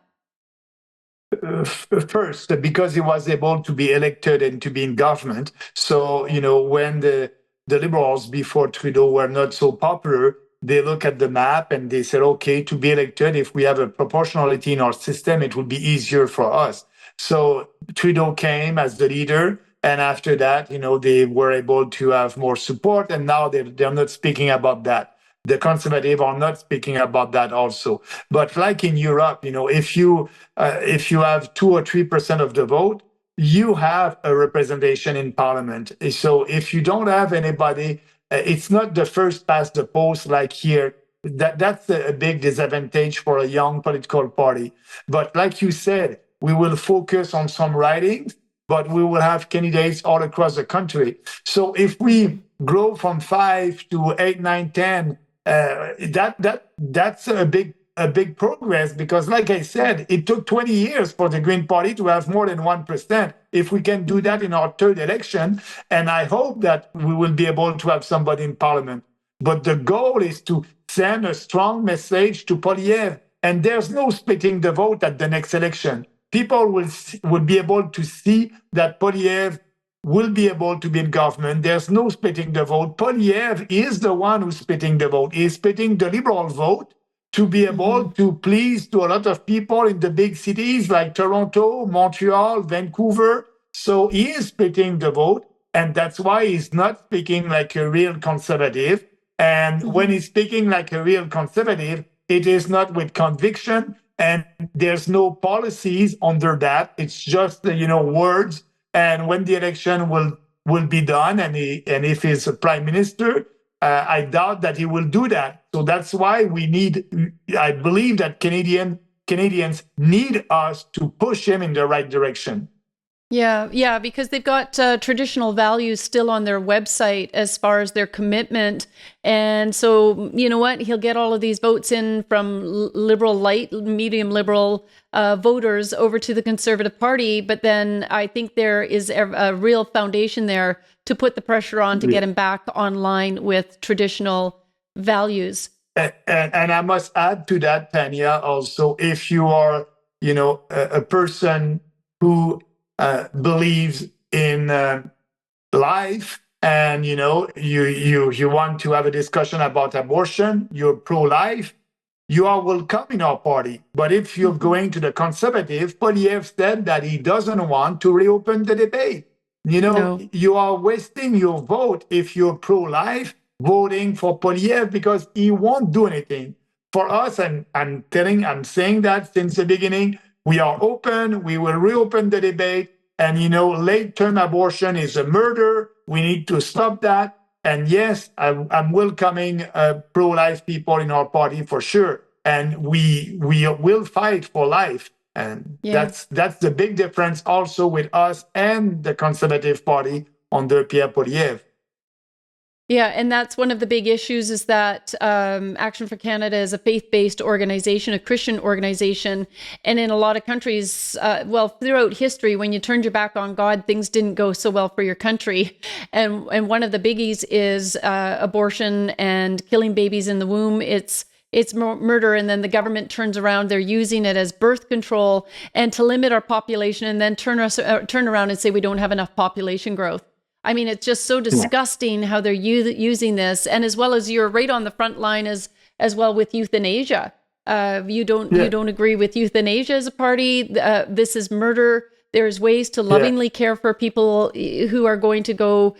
First, because he was able to be elected and to be in government. So, when the Liberals before Trudeau were not so popular, they look at the map and they said, okay, to be elected, if we have a proportionality in our system, it would be easier for us. So Trudeau came as the leader. And after that, they were able to have more support. And now they're not speaking about that. The Conservatives are not speaking about that also. But like in Europe, if you have 2 or 3% of the vote, you have a representation in Parliament. So if you don't have anybody, it's not the first past the post like here. That's a big disadvantage for a young political party. But like you said, we will focus on some ridings, but we will have candidates all across the country. So if we grow from 5 to 8, 9, 10, that's a big progress, because like I said, it took 20 years for the Green Party to have more than 1%. If we can do that in our third election, and I hope that we will be able to have somebody in Parliament. But the goal is to send a strong message to Poilievre, and there's no splitting the vote at the next election. People will be able to see that Poilievre will be able to be in government. There's no splitting the vote. Poilievre is the one who's splitting the vote. He's splitting the Liberal vote to be able to please to a lot of people in the big cities like Toronto, Montreal, Vancouver. So he is splitting the vote, and that's why he's not speaking like a real conservative. And when he's speaking like a real conservative, it is not with conviction, and there's no policies under that. It's just words. And when the election will be done, and if he's a prime minister, I doubt that he will do that. So that's why I believe that Canadians need us to push him in the right direction. Yeah, because they've got traditional values still on their website as far as their commitment. And so, you know what? He'll get all of these votes in from liberal, light, medium liberal voters over to the Conservative Party. But then I think there is a real foundation there to put the pressure on to get him back online with traditional values. And I must add to that, Tanya, also, if you are, a person who believes in life, and you want to have a discussion about abortion, you're pro-life, you are welcome in our party. But if you're going to the Conservative, Poilievre said that he doesn't want to reopen the debate. No. You are wasting your vote if you're pro-life voting for Poilievre, because he won't do anything for us. And I'm saying that since the beginning. We are open. We will reopen the debate. And, late-term abortion is a murder. We need to stop that. And yes, I'm welcoming pro-life people in our party for sure. And we will fight for life. And that's the big difference also with us and the Conservative Party under Pierre Poilievre. Yeah, and that's one of the big issues, is that Action for Canada is a faith-based organization, a Christian organization. And in a lot of countries, throughout history, when you turned your back on God, things didn't go so well for your country. And one of the biggies is abortion and killing babies in the womb. It's murder, and then the government turns around, they're using it as birth control and to limit our population, and then turn around and say we don't have enough population growth. I mean, it's just so disgusting how they're using this, and as well as you're right on the front line as well with euthanasia. You don't agree with euthanasia as a party. This is murder. There's ways to lovingly care for people who are going to go,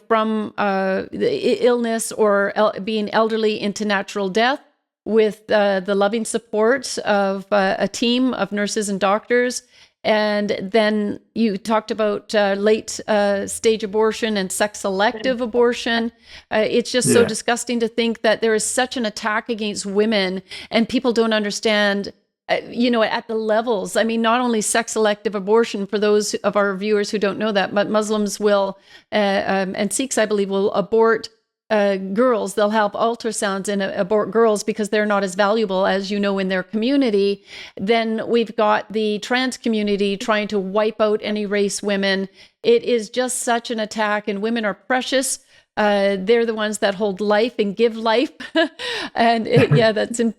from illness or being elderly into natural death, with the loving support of a team of nurses and doctors. And then you talked about late stage abortion and sex selective abortion. It's just so disgusting to think that there is such an attack against women, and people don't understand, at the levels. I mean, not only sex selective abortion, for those of our viewers who don't know that, but Muslims will, and Sikhs, I believe, will abort girls. They'll have ultrasounds and abort girls because they're not as valuable as in their community. Then we've got the trans community trying to wipe out any race women. It is just such an attack, and women are precious. They're the ones that hold life and give life. And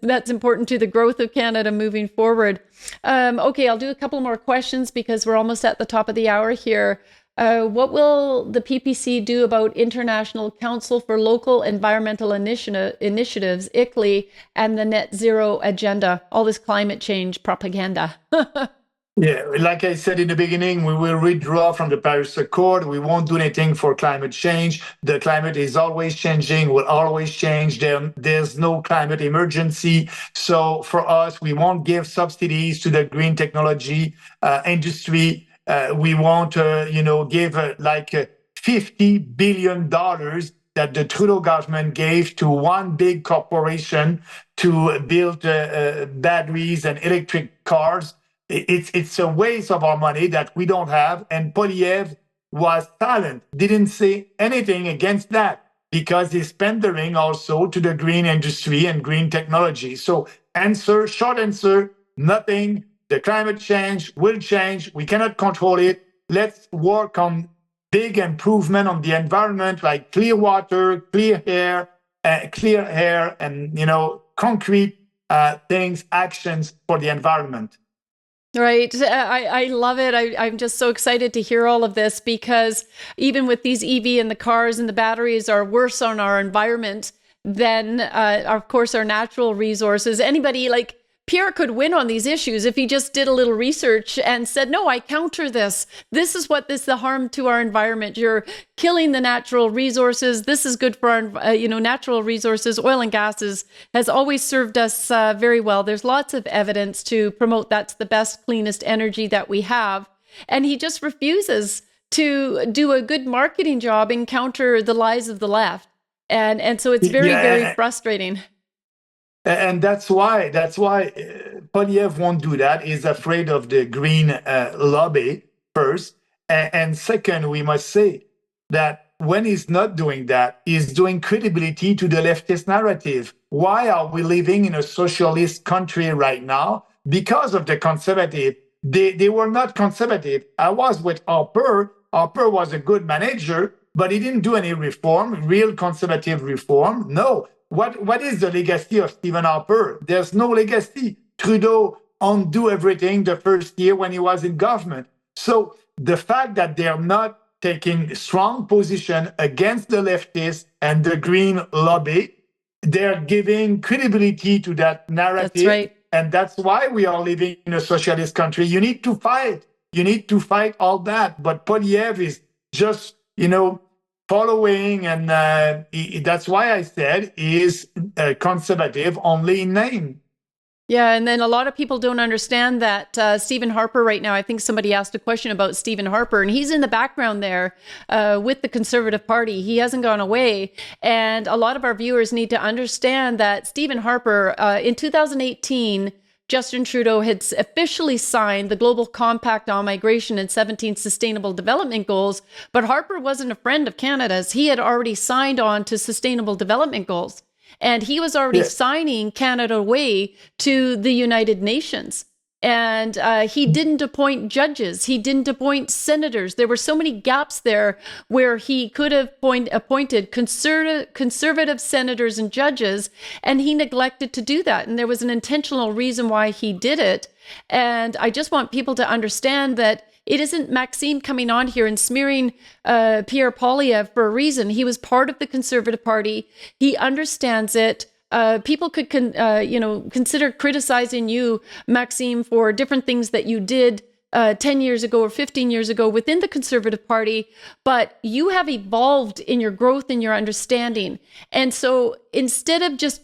that's important to the growth of Canada moving forward. Okay, I'll do a couple more questions because we're almost at the top of the hour here. What will the PPC do about International Council for Local Environmental Initiatives, ICLEI, and the net zero agenda, all this climate change propaganda? Yeah, like I said in the beginning, we will withdraw from the Paris Accord. We won't do anything for climate change. The climate is always changing, will always change. There's no climate emergency. So for us, we won't give subsidies to the green technology industry. We won't, give $50 billion that the Trudeau government gave to one big corporation to build batteries and electric cars. It's a waste of our money that we don't have. And Poilievre was silent, didn't say anything against that, because he's pandering also to the green industry and green technology. So short answer, nothing. The climate change will change. We cannot control it. Let's work on big improvement on the environment, like clear water, clear air, and concrete things, actions for the environment. Right. I love it. I'm just so excited to hear all of this, because even with these EV and the cars and the batteries are worse on our environment than, of course, our natural resources. Anybody like Pierre could win on these issues if he just did a little research and said, no, I counter this. This is what is the harm to our environment. You're killing the natural resources. This is good for our, natural resources. Oil and gas has always served us very well. There's lots of evidence to promote that's the best, cleanest energy that we have. And he just refuses to do a good marketing job and counter the lies of the left. And so it's very frustrating. And that's why Polyev won't do that. He's afraid of the green lobby first. And second, we must say that when he's not doing that, he's doing credibility to the leftist narrative. Why are we living in a socialist country right now? Because of the conservative. They were not conservative. I was with Harper. Harper was a good manager, but he didn't do any reform, real conservative reform. No. What is the legacy of Stephen Harper? There's no legacy. Trudeau undo everything the first year when he was in government. So the fact that they're not taking strong position against the leftists and the green lobby, they're giving credibility to that narrative. That's right. And that's why we are living in a socialist country. You need to fight. You need to fight all that. But Polyev is just, following, and that's why I said he is conservative only in name. Yeah, and then a lot of people don't understand that Stephen Harper right now, I think somebody asked a question about Stephen Harper, and he's in the background there with the Conservative Party. He hasn't gone away. And a lot of our viewers need to understand that Stephen Harper, in 2018, Justin Trudeau had officially signed the Global Compact on Migration and 17 Sustainable Development Goals, but Harper wasn't a friend of Canada's. He had already signed on to Sustainable Development Goals, and he was already signing Canada away to the United Nations. And he didn't appoint judges. He didn't appoint senators. There were so many gaps there where he could have appointed conservative senators and judges, and he neglected to do that. And there was an intentional reason why he did it. And I just want people to understand that it isn't Maxime coming on here and smearing Pierre Poilievre for a reason. He was part of the Conservative Party. He understands it. People could, consider criticizing you, Maxime, for different things that you did 10 years ago or 15 years ago within the Conservative Party, but you have evolved in your growth and your understanding. And so instead of just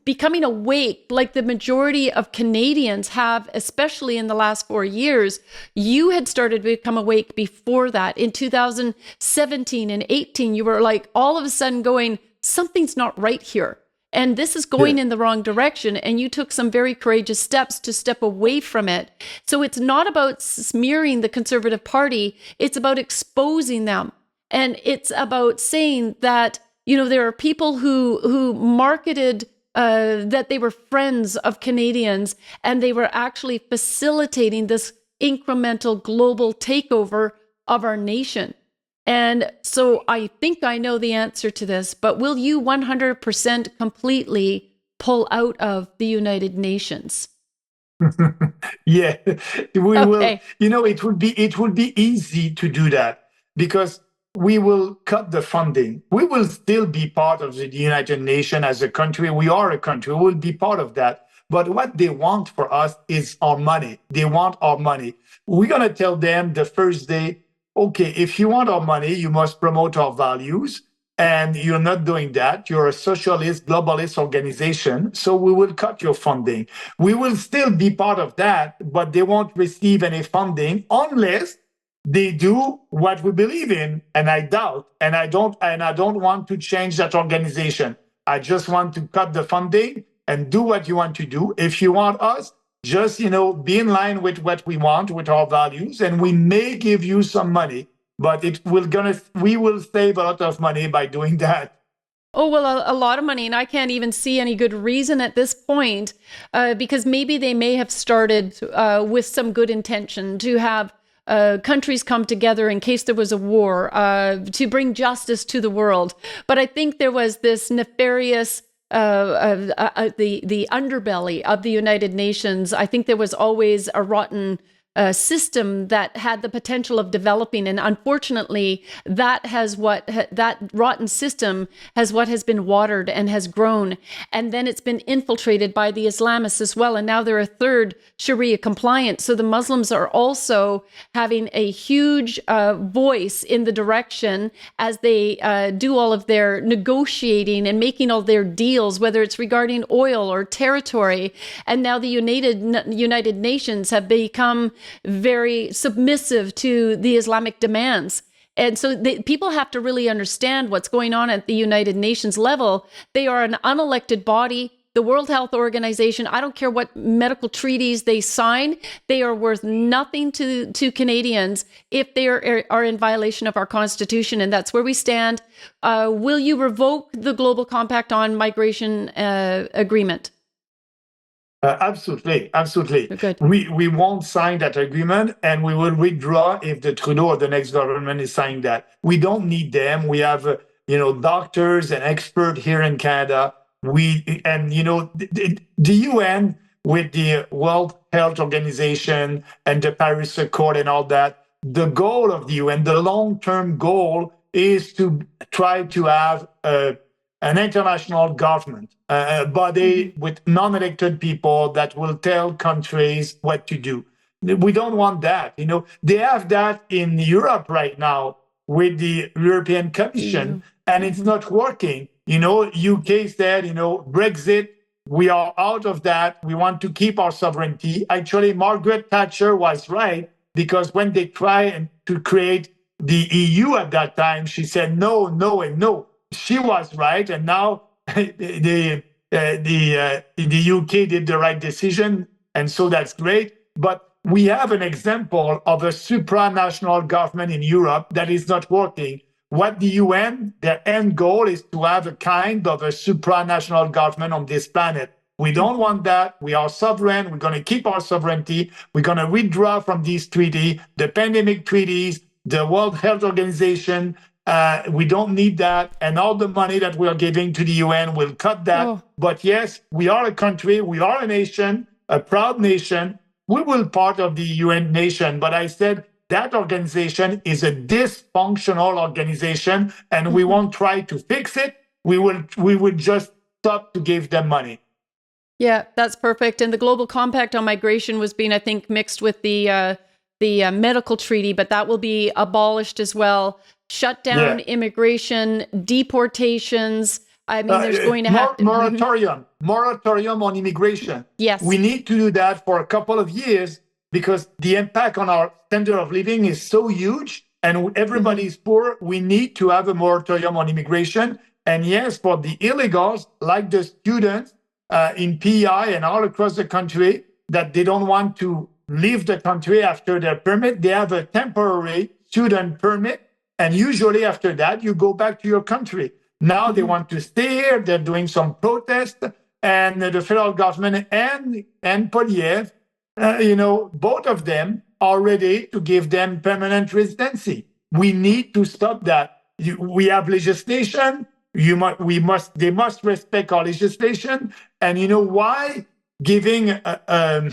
becoming awake like the majority of Canadians have, especially in the last 4 years, you had started to become awake before that. In 2017 and 18, you were like all of a sudden going, something's not right here. And this is going in the wrong direction. And you took some very courageous steps to step away from it. So it's not about smearing the Conservative Party. It's about exposing them. And it's about saying that, there are people who marketed that they were friends of Canadians, and they were actually facilitating this incremental global takeover of our nation. And so I think I know the answer to this, but will you 100% completely pull out of the United Nations? Yeah, we will. It would be easy to do that because we will cut the funding. We will still be part of the United Nations as a country. We are a country. We will be part of that. But what they want for us is our money. They want our money. We're going to tell them the first day, okay, if you want our money, you must promote our values, and you're not doing that. You're a socialist, globalist organization, so we will cut your funding. We will still be part of that, but they won't receive any funding unless they do what we believe in, and I doubt, and I don't want to change that organization. I just want to cut the funding and do what you want to do. If you want us, just, be in line with what we want, with our values, and we may give you some money, but we will save a lot of money by doing that. Oh, well, a lot of money, and I can't even see any good reason at this point, because maybe they may have started with some good intention to have countries come together in case there was a war, to bring justice to the world. But I think there was this nefarious the underbelly of the United Nations. I think there was always a rotten system that had the potential of developing, and unfortunately, that rotten system has been watered and has grown, and then it's been infiltrated by the Islamists as well, and now they're a third Sharia compliant. So the Muslims are also having a huge voice in the direction as they do all of their negotiating and making all their deals, whether it's regarding oil or territory. And now the United Nations have become very submissive to the Islamic demands. And so people have to really understand what's going on at the United Nations level. They are an unelected body. The World Health Organization, I don't care what medical treaties they sign, they are worth nothing to Canadians if they are in violation of our Constitution. And that's where we stand. Will you revoke the Global Compact on Migration agreement? Absolutely. Good. We won't sign that agreement, and we will withdraw if the Trudeau or the next government is signing that. We don't need them. We have, doctors and experts here in Canada. The UN with the World Health Organization and the Paris Accord and all that, the goal of the UN, the long-term goal is to try to have an international government, a body with non-elected people that will tell countries what to do. We don't want that. They have that in Europe right now with the European Commission, and it's not working. UK said, Brexit, we are out of that. We want to keep our sovereignty. Actually, Margaret Thatcher was right, because when they tried to create the EU at that time, she said no, no, and no. She was right, and now the UK did the right decision, and so that's great. But we have an example of a supranational government in Europe that is not working. What the UN, their end goal is to have a kind of a supranational government on this planet. We don't want that. We are sovereign. We're going to keep our sovereignty. We're going to withdraw from these treaties, the pandemic treaties, the World Health Organization. We don't need that. And all the money that we are giving to the UN will cut that. Oh. But yes, we are a country. We are a nation, a proud nation. We will part of the UN nation. But I said that organization is a dysfunctional organization, and we won't try to fix it. We will just stop to give them money. Yeah, that's perfect. And the Global Compact on Migration was being, I think, mixed with the medical treaty, but that will be abolished as well. Shut down immigration, deportations. I mean, there's going to have to... Moratorium on immigration. Yes. We need to do that for a couple of years because the impact on our standard of living is so huge and everybody is poor. We need to have a moratorium on immigration. And yes, for the illegals, like the students in PEI and all across the country, that they don't want to leave the country after their permit, they have a temporary student permit. And usually after that, you go back to your country. Now they want to stay here. They're doing some protest. And the federal government and Poliev, both of them are ready to give them permanent residency. We need to stop that. We have legislation. They must respect our legislation. And you know why? Giving a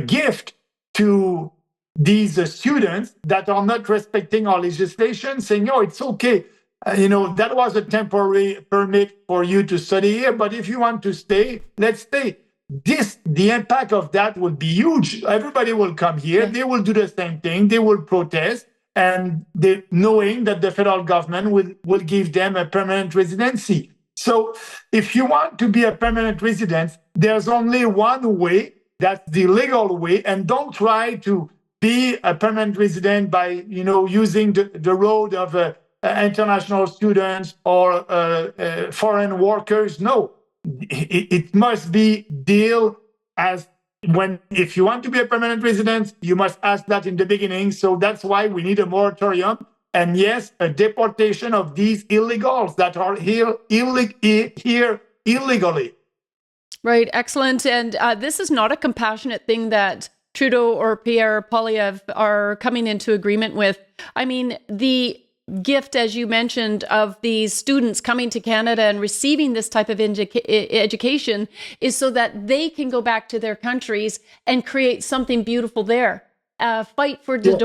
gift to these students that are not respecting our legislation, saying, "Oh, it's okay. That was a temporary permit for you to study here, but if you want to stay, let's stay." The impact of that will be huge. Everybody will come here. They will do the same thing. They will protest, and knowing that the federal government will give them a permanent residency. So if you want to be a permanent resident, there's only one way. That's the legal way. And don't try to be a permanent resident by, using the road of international students or foreign workers. No, it must be deal as if you want to be a permanent resident, you must ask that in the beginning. So that's why we need a moratorium. And yes, a deportation of these illegals that are here illegally. Right. Excellent. And this is not a compassionate thing that Trudeau or Pierre Poilievre are coming into agreement with. I mean, the gift, as you mentioned, of these students coming to Canada and receiving this type of education is so that they can go back to their countries and create something beautiful there. Fight for the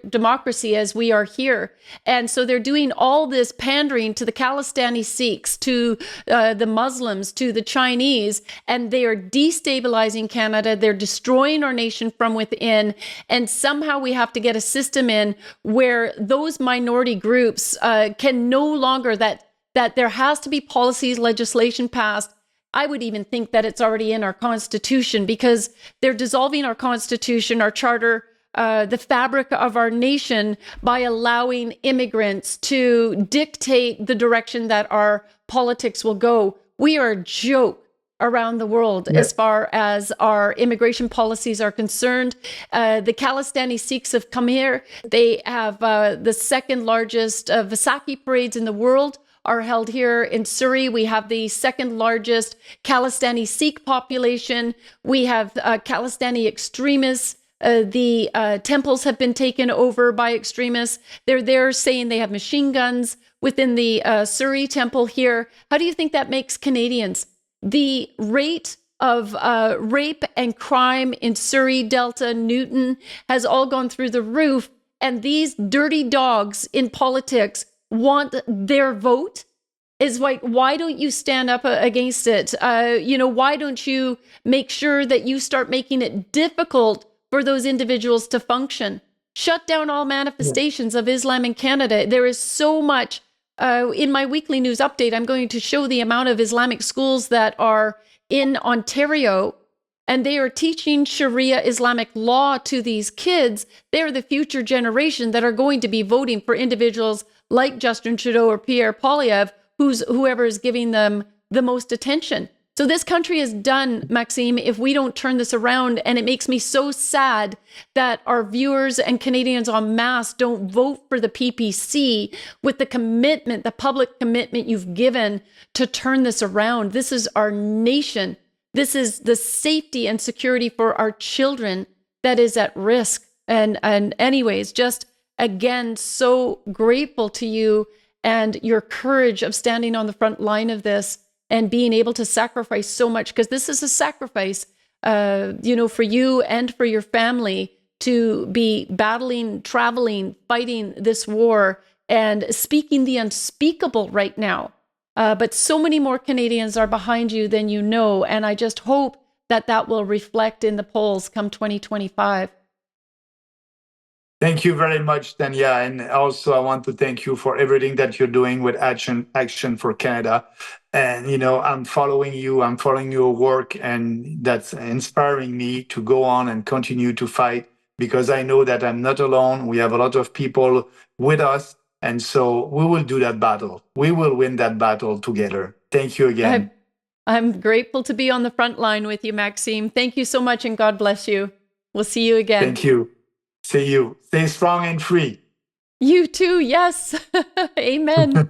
democracy as we are here. And so they're doing all this pandering to the Khalistani Sikhs, to the Muslims, to the Chinese, and they are destabilizing Canada. They're destroying our nation from within. And somehow we have to get a system in where those minority groups can no longer, that there has to be policies, legislation passed. I would even think that it's already in our Constitution, because they're dissolving our Constitution, our charter, the fabric of our nation, by allowing immigrants to dictate the direction that our politics will go. We are a joke around the world as far as our immigration policies are concerned. The Khalistani Sikhs have come here. They have the second largest Vaisakhi parades in the world are held here in Surrey. We have the second largest Khalistani Sikh population. We have Khalistani extremists. The temples have been taken over by extremists. They're there saying they have machine guns within the Surrey temple here. How do you think that makes Canadians? The rate of rape and crime in Surrey, Delta, Newton has all gone through the roof. And these dirty dogs in politics want their vote. Is like, why don't you stand up against it? Why don't you make sure that you start making it difficult for those individuals to function? Shut down all manifestations of Islam in Canada. There is so much. In my weekly news update, I'm going to show the amount of Islamic schools that are in Ontario, and they are teaching Sharia Islamic law to these kids. They're the future generation that are going to be voting for individuals like Justin Trudeau or Pierre Poilievre, whoever is giving them the most attention. So this country is done, Maxime, if we don't turn this around. And it makes me so sad that our viewers and Canadians en masse don't vote for the PPC with the commitment, the public commitment you've given to turn this around. This is our nation. This is the safety and security for our children that is at risk. And anyways, just again, so grateful to you and your courage of standing on the front line of this and being able to sacrifice so much, because this is a sacrifice, for you and for your family to be battling, traveling, fighting this war and speaking the unspeakable right now. But so many more Canadians are behind you than you know. And I just hope that that will reflect in the polls come 2025. Thank you very much, Tanya. And also, I want to thank you for everything that you're doing with Action for Canada. And, I'm following you, I'm following your work, and that's inspiring me to go on and continue to fight, because I know that I'm not alone. We have a lot of people with us. And so we will do that battle. We will win that battle together. Thank you again. I'm grateful to be on the front line with you, Maxime. Thank you so much, and God bless you. We'll see you again. Thank you. See you. Stay strong and free. You too. Yes. Amen.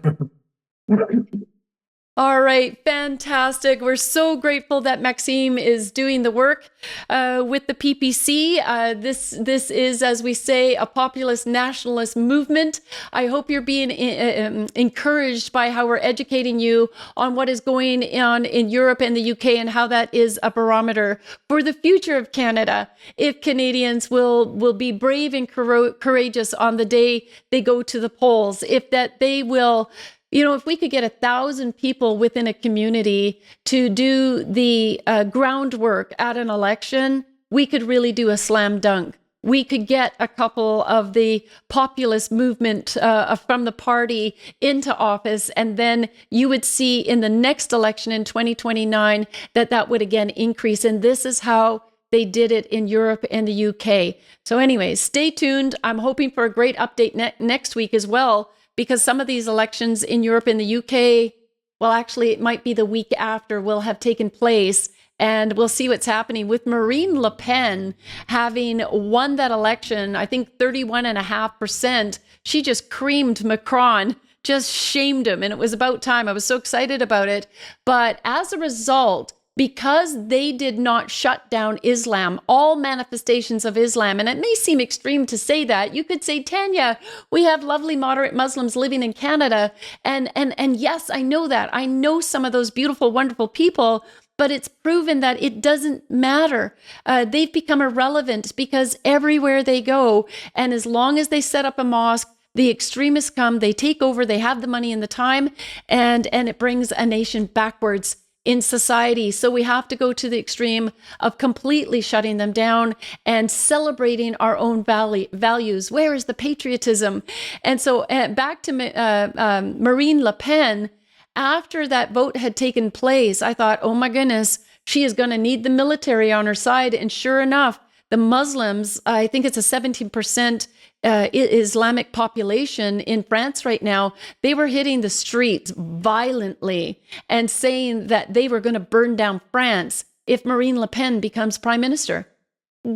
All right. Fantastic. We're so grateful that Maxime is doing the work with the PPC. This is, as we say, a populist nationalist movement. I hope you're being encouraged by how we're educating you on what is going on in Europe and the UK, and how that is a barometer for the future of Canada. If Canadians will be brave and courageous on the day they go to the polls, if that they will. If we could get 1,000 people within a community to do the groundwork at an election, we could really do a slam dunk. We could get a couple of the populist movement from the party into office, and then you would see in the next election in 2029 that would again increase. And this is how they did it in Europe and the UK. So anyways, stay tuned. I'm hoping for a great update next week as well, because some of these elections in Europe and the UK, well, actually, it might be the week after, will have taken place. And we'll see what's happening with Marine Le Pen having won that election, I think 31.5%. She just creamed Macron, just shamed him. And it was about time. I was so excited about it. But as a result, because they did not shut down Islam, all manifestations of Islam. And it may seem extreme to say that. You could say, Tanya, we have lovely moderate Muslims living in Canada. And yes, I know that. I know some of those beautiful, wonderful people, but it's proven that it doesn't matter. They've become irrelevant because everywhere they go, and as long as they set up a mosque, the extremists come, they take over, they have the money and the time, and it brings a nation backwards in society. So we have to go to the extreme of completely shutting them down and celebrating our own values. Where is the patriotism? And so back to Marine Le Pen, after that vote had taken place, I thought, oh my goodness, she is going to need the military on her side. And sure enough, the Muslims, I think it's a 17% Islamic population in France right now, they were hitting the streets violently and saying that they were going to burn down France if Marine Le Pen becomes prime minister.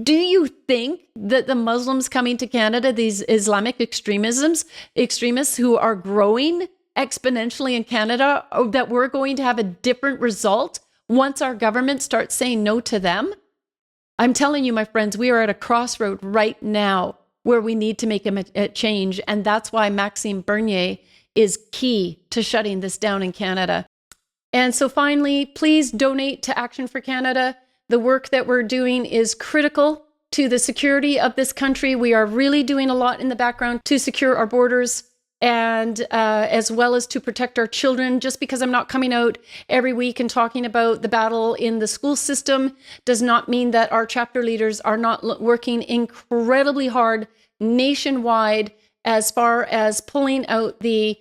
Do you think that the Muslims coming to Canada, these Islamic extremists who are growing exponentially in Canada, that we're going to have a different result once our government starts saying no to them? I'm telling you, my friends, we are at a crossroad right now where we need to make a change. And that's why Maxime Bernier is key to shutting this down in Canada. And so finally, please donate to Action for Canada. The work that we're doing is critical to the security of this country. We are really doing a lot in the background to secure our borders and as well as to protect our children. Just because I'm not coming out every week and talking about the battle in the school system does not mean that our chapter leaders are not working incredibly hard nationwide as far as pulling out the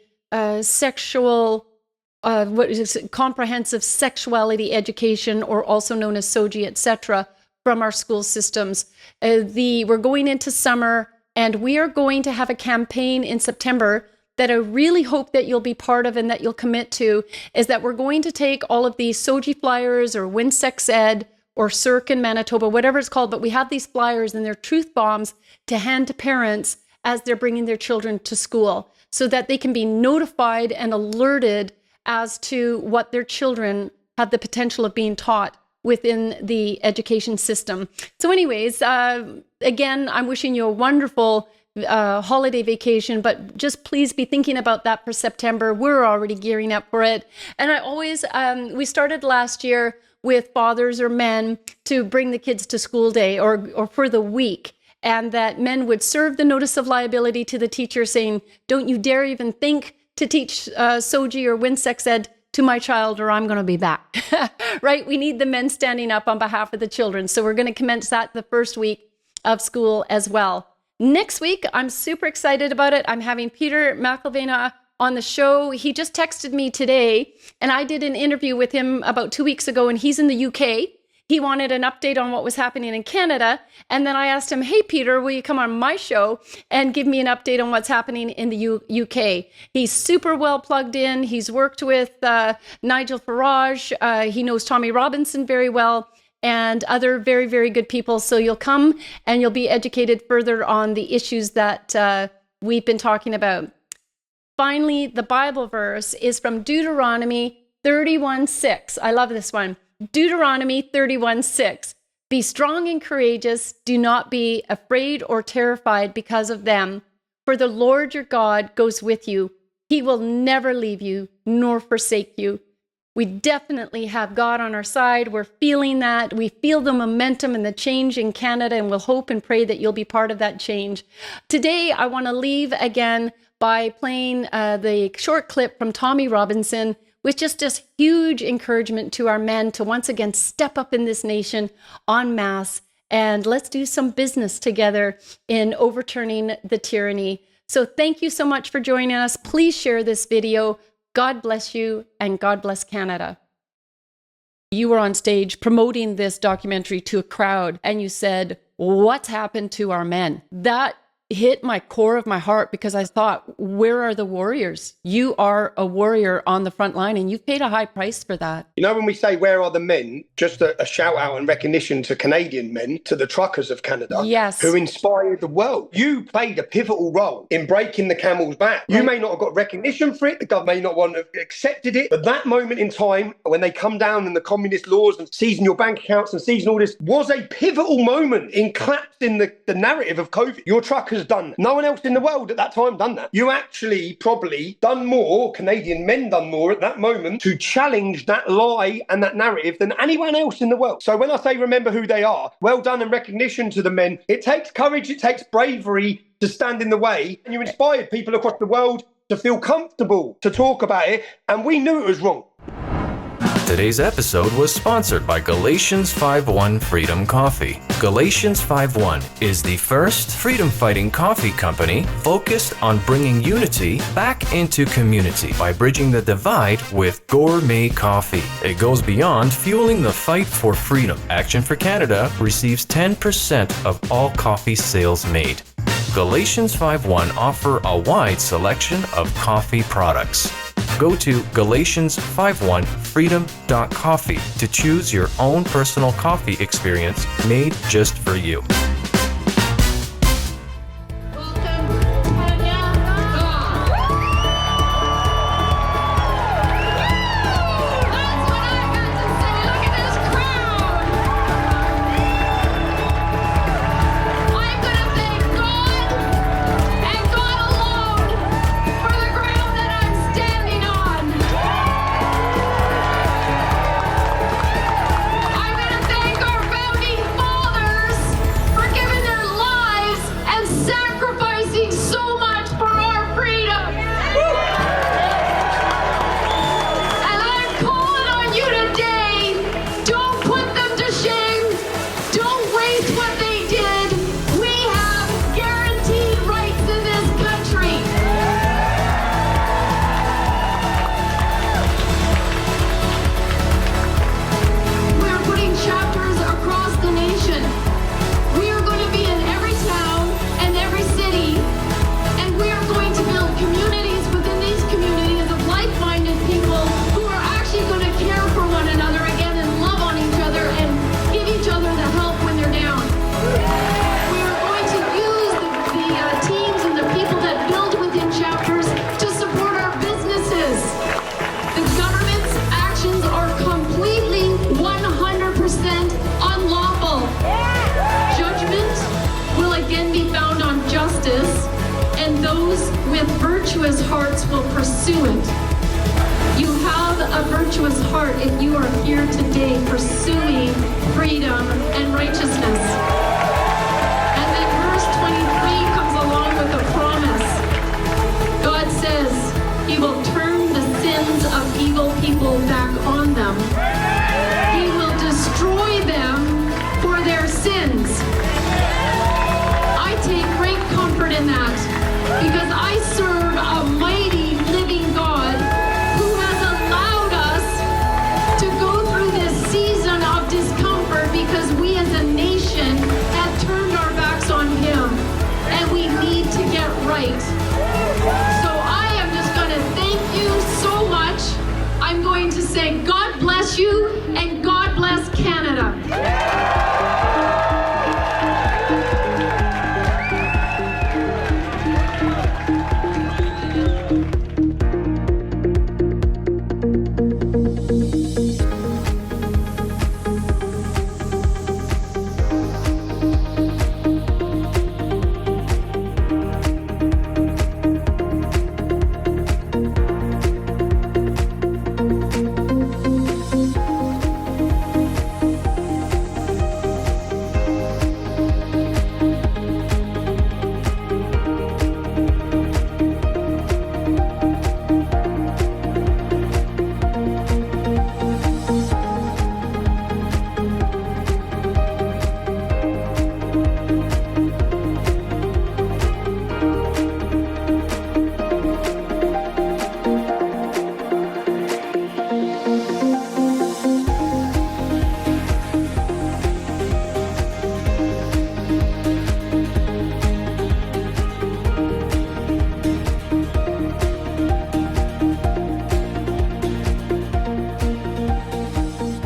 comprehensive sexuality education, or also known as SOGI, etc., from our school systems. We're going into summer, and we are going to have a campaign in September that I really hope that you'll be part of and that you'll commit to, is that we're going to take all of these SOGI flyers or Win Sex Ed or CIRC in Manitoba, whatever it's called, but we have these flyers and they're truth bombs to hand to parents as they're bringing their children to school so that they can be notified and alerted as to what their children have the potential of being taught within the education system. So anyways, again, I'm wishing you a wonderful holiday vacation, but just please be thinking about that for September. We're already gearing up for it. And I always, we started last year with fathers or men to bring the kids to school day or for the week. And that men would serve the notice of liability to the teacher saying, don't you dare even think to teach SOGI or Win Sex Ed to my child or I'm going to be back, right? We need the men standing up on behalf of the children. So we're going to commence that the first week of school as well. Next week, I'm super excited about it. I'm having Peter McIlvena on the show. He just texted me today, and I did an interview with him about 2 weeks ago, and he's in the UK. He wanted an update on what was happening in Canada. And then I asked him, hey, Peter, will you come on my show and give me an update on what's happening in the UK? He's super well plugged in. He's worked with Nigel Farage. He knows Tommy Robinson very well and other very, very good people. So you'll come and you'll be educated further on the issues that we've been talking about. Finally, the Bible verse is from Deuteronomy 31:6. I love this one. Deuteronomy 31:6. Be strong and courageous. Do not be afraid or terrified because of them. For the Lord your God goes with you. He will never leave you nor forsake you. We definitely have God on our side. We're feeling that. We feel the momentum and the change in Canada, and we'll hope and pray that you'll be part of that change. Today, I want to leave again by playing the short clip from Tommy Robinson, with just huge encouragement to our men to once again step up in this nation en masse, and let's do some business together in overturning the tyranny. So thank you so much for joining us. Please share this video. God bless you, and God bless Canada. You were on stage promoting this documentary to a crowd, and you said, what's happened to our men? That hit my core of my heart because I thought, where are the warriors? You are a warrior on the front line and you've paid a high price for that. You know, when we say, where are the men? Just a shout out and recognition to Canadian men, to the truckers of Canada, yes, who inspired the world. You played a pivotal role in breaking the camel's back. You may not have got recognition for it. The government may not want to have accepted it. But that moment in time, when they come down and the communist laws and seizing your bank accounts and seizing all this, was a pivotal moment in collapsing the narrative of COVID. Your truckers done. No one else in the world at that time done that. You actually probably done more, Canadian men done more at that moment to challenge that lie and that narrative than anyone else in the world. So when I say remember who they are, well done and recognition to the men. It takes courage, it takes bravery to stand in the way. And you inspired people across the world to feel comfortable to talk about it. And we knew it was wrong. Today's episode was sponsored by Galatians 5:1 Freedom Coffee. Galatians 5:1 is the first freedom-fighting coffee company focused on bringing unity back into community by bridging the divide with gourmet coffee. It goes beyond fueling the fight for freedom. Action for Canada receives 10% of all coffee sales made. Galatians 5:1 offer a wide selection of coffee products. Go to Galatians51freedom.coffee to choose your own personal coffee experience made just for you. Welcome, Tanya Gaw. That's what I got to say. Look at this crowd. I'm going to thank God and God alone for the ground that I'm standing on. I'm going to thank our founding fathers for giving their lives and sacrificing so much for our freedom. And I'm calling on you today, don't put them to shame. Don't waste what they did. We have guaranteed rights in this country. We're putting chapters across the nation. We are going to be in every town and every city, and we are going to build communities within these communities of like-minded people who are actually going to care for one another again and love on each other and give each other the help when they're down. We are going to use the teams and the people that build within chapters to support our businesses. The government's actions are completely 100% unlawful. Judgment will again be found on justice, and those with virtuous hearts will pursue it. You have a virtuous heart if you are here today pursuing freedom and righteousness. And then verse 23 comes along with a promise. God says he will turn the sins of evil people back on them. He will destroy them for their sins. I take great comfort in that because I serve a mighty living God who has allowed us to go through this season of discomfort because we as a nation had turned our backs on him and we need to get right. So I am just going to thank you so much. I'm going to say God bless you and